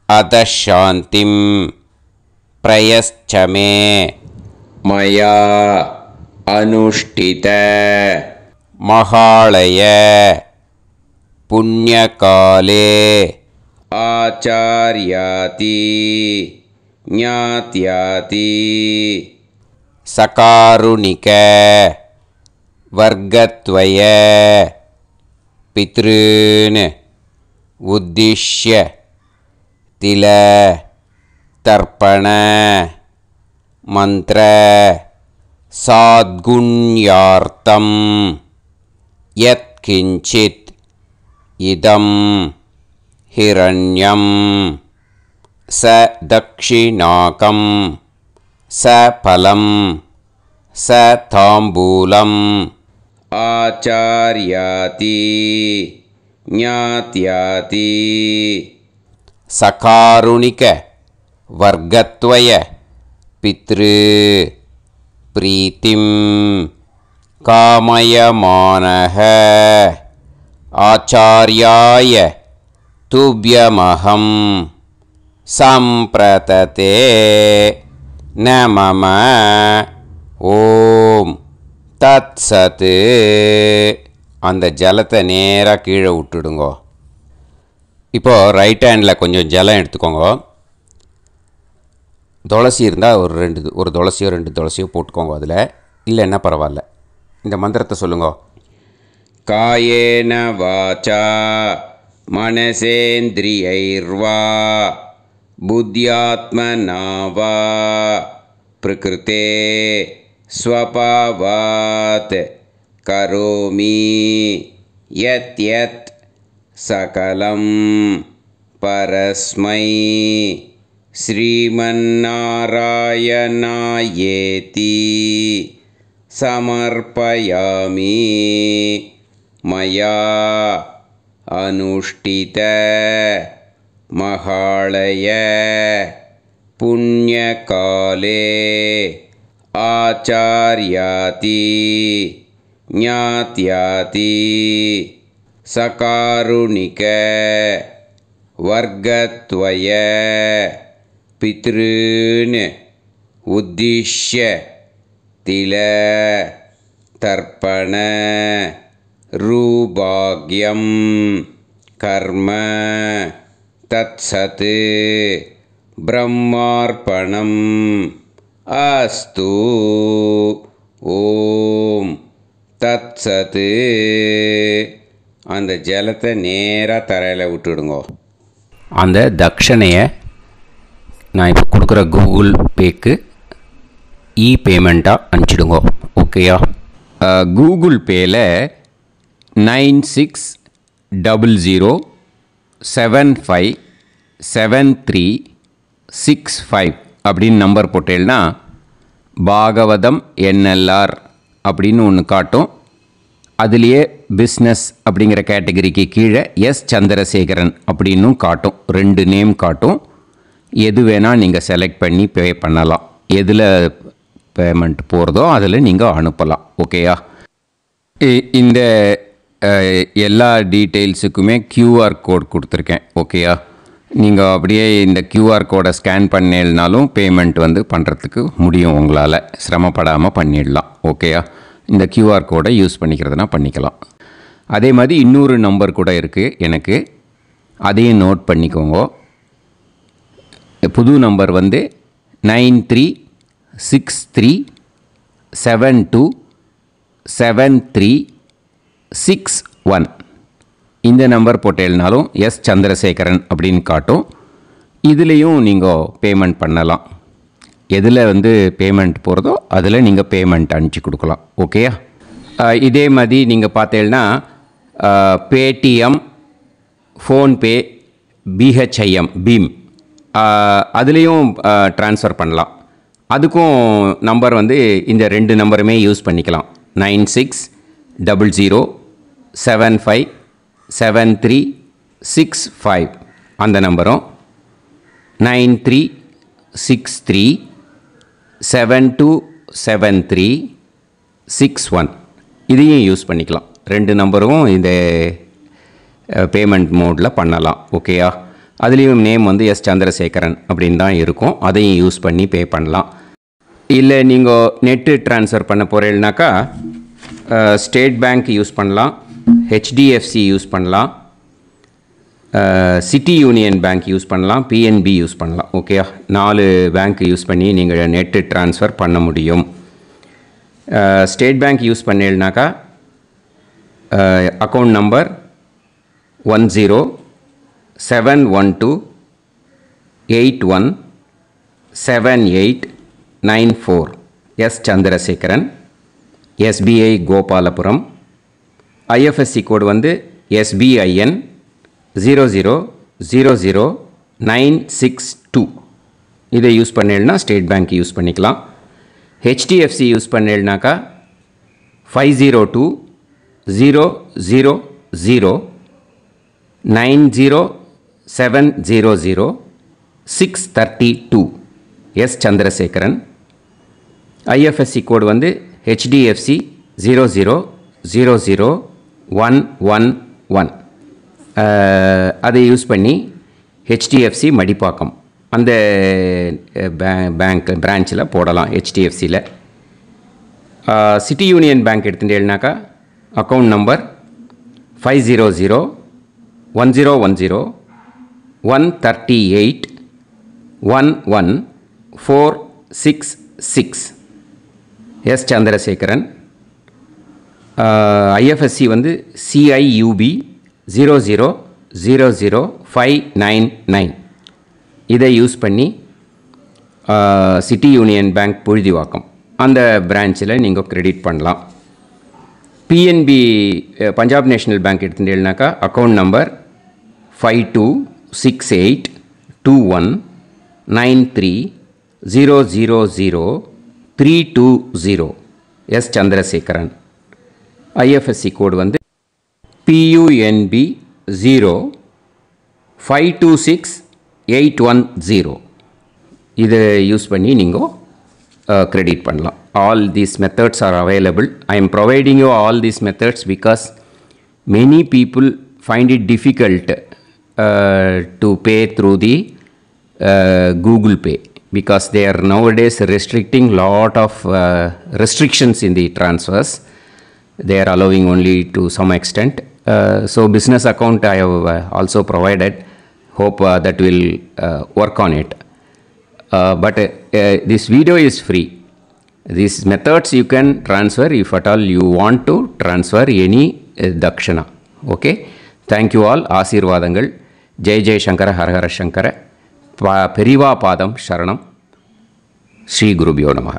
அதசாந்திம் பிரயச்சமே மயா அனுஷ்டித மகாளய புண்ணியகாலே ஆச்சார்யாதி ஞாத்யாதி சகாருணிக வர்க்கத்வய பித்ருன் உத்திஷ்ய தில தர்ப்பண மந்திர சாத்குண்யார்த்தம் யத் கிஞ்சித் இதம் ஹிரண்யம் ச தக்ஷிணாகம் ச பலம் ச தாம்பூலம் ஆச்சார்யாதி ஞாத்யாதி சகாருணிக வர்க்கத்வய பித்ரு பிரீத்திம் காமயமானஹ ஆச்சார்யாய துப்யமஹம் சம்பிரததே நமம ஓம் தத் சத். அந்த ஜலத்தை நேராக கீழே விட்டுடுங்கோ. இப்போது ரைட் ஹேண்டில் கொஞ்சம் ஜலம் எடுத்துக்கோங்க. துளசி இருந்தால் ஒரு துளசியோ 2 துளசியோ போட்டுக்கோங்க. அதில் இல்லைன்னா பரவாயில்ல. இந்த மந்திரத்தை சொல்லுங்க. காயேன வாச்சா மனசேந்திரியைர்வா புத்யாத்மனா வா பிரகிருதே ஸ்வபாவாத் கரோமி யத் யத் சகலம் பரஸ்மை ஸ்ரீமன்னாராயணாயேதி சமர்ப்பயாமி மயா அனுஷ்டித மகாளய புண்ணியகாலே ஆச்சார்யாதி ஞாத்யாதி சகாருணிக வர்க்கத்வய பித்ருன் உத்திஷ்ய தில தர்ப்பண ரூபாக்யம் கர்ம தத்சத் பிரம்மார்ப்பணம் அஸ்து. ஓம் தத்சத். அந்த ஜலத்தை நேராக தரையில் விட்டுடுங்கோ. அந்த தட்சணையை நான் இப்போ கொடுக்குற கூகுள் பேக்கு பேமெண்ட்டாக அனுப்பிச்சிடுங்கோ. ஓகேயா? கூகுள் பேயில் 9600757365 அப்படின்னு நம்பர் போட்டேன்னா பாகவதம் NLR அப்படின்னு ஒன்று காட்டும். அதுலேயே பிஸ்னஸ் அப்படிங்கிற கேட்டகரிக்கு கீழே எஸ் சந்திரசேகரன் அப்படின்னும் காட்டும். 2 நேம் காட்டும். எது வேணால் நீங்கள் செலக்ட் பண்ணி பே பண்ணலாம். எதில் பேமெண்ட் போகிறதோ அதில் நீங்கள் அனுப்பலாம். ஓகேயா? இந்த எல்லா டீட்டெயில்ஸுக்குமே QR கோட் கொடுத்துருக்கேன். ஓகேயா? நீங்கள் அப்படியே இந்த QR கோடை ஸ்கேன் பண்ணேன்னாலும் பேமெண்ட் பண்ணுறதுக்கு முடியும். உங்களால் சிரமப்படாமல் பண்ணிடலாம். ஓகேயா? இந்த QR கோடை யூஸ் பண்ணிக்கிறதுனா பண்ணிக்கலாம். அதே மாதிரி இன்னொரு நம்பர் கூட இருக்குது எனக்கு. அதையும் நோட் பண்ணிக்கோங்க. புது நம்பர் 9363727361. இந்த நம்பர் போட்டேல்னாலும் எஸ் சந்திரசேகரன் அப்படின்னு காட்டும். இதுலேயும் நீங்கள் பேமெண்ட் பண்ணலாம். எதில் பேமெண்ட் போகிறதோ அதில் நீங்கள் பேமெண்ட் அனுப்பிச்சி கொடுக்கலாம். ஓகேயா? இதே மாதிரி நீங்கள் பார்த்தேன்னா பேடிஎம், ஃபோன்பே, BHIM பீம் அதுலேயும் ட்ரான்ஸ்ஃபர் பண்ணலாம். அதுக்கும் நம்பர் இந்த 2 நம்பருமே யூஸ் பண்ணிக்கலாம். 9600757365 அந்த நம்பரும் 9363727361 இதையும் யூஸ் பண்ணிக்கலாம். 2 நம்பரும் இந்த பேமெண்ட் மோடில் பண்ணலாம். ஓகேயா? அதுலேயும் நேம் எஸ் சந்திரசேகரன் அப்படின்னு தான் இருக்கும். அதையும் யூஸ் பண்ணி பே பண்ணலாம். இல்லை நீங்கள் நெட்டு ட்ரான்ஸ்ஃபர் பண்ண போகிறீங்கனாக்கா ஸ்டேட் பேங்க் யூஸ் பண்ணலாம், HDFC யூஸ் பண்ணலாம், சிட்டி யூனியன் பேங்க் யூஸ் பண்ணலாம், PNB யூஸ் பண்ணலாம். ஓகேயா? 4 பேங்க் யூஸ் பண்ணி நீங்கள் நெட்டு ட்ரான்ஸ்ஃபர் பண்ண முடியும். ஸ்டேட் பேங்க் யூஸ் பண்ணீங்கனாக்கா account number 1071281789 S Chandrasekaran, SBI Gopalapuram. IFSC code SBIN 0000962. இதை யூஸ் பண்ணேன்னா ஸ்டேட் பேங்க் யூஸ் பண்ணிக்கலாம். HDFC யூஸ் பண்ணேன்னாக்கா 50200090700632 S Chandrasekaran. IFSC code HDFC 0000111. அதை யூஸ் பண்ணி HDFC மடிப்பாக்கம் அந்த பேங்க் பிரான்ச்சில் போடலாம். HDFCயில் சிட்டி யூனியன் பேங்க் எடுத்துட்டேன்னாக்கா account number 5001001381146 S Chandrasekaran. IFSC CIUB 0000599. இதை யூஸ் பண்ணி சிட்டி யூனியன் பேங்க் புழுதிவாக்கம் அந்த பிரான்ச்சில் நீங்கள் கிரெடிட் பண்ணலாம். PNB பஞ்சாப் நேஷ்னல் பேங்க் எடுத்துட்டேன்னாக்கா account number 52682193000320 S Chandrasekaran. IFSC code PUNB 0526810. இதை யூஸ் பண்ணி நீங்கள் credit பண்ணலாம். All these methods are available. I am providing you all these methods because many people find it difficult to pay through the Google Pay because they are nowadays restricting lot of restrictions in the transfers. They are allowing only to some extent. So business account I have also provided. Hope that will work on it. But this video is free. These methods you can transfer if at all you want to transfer any dakshana. Okay. Thank you all. ஆசீர்வாதங்கள். ஜெய் ஜெய் சங்கர ஹரஹர சங்கர. பெரிவா பாதம் சரணம். ஸ்ரீ குருபியோ நமஹ.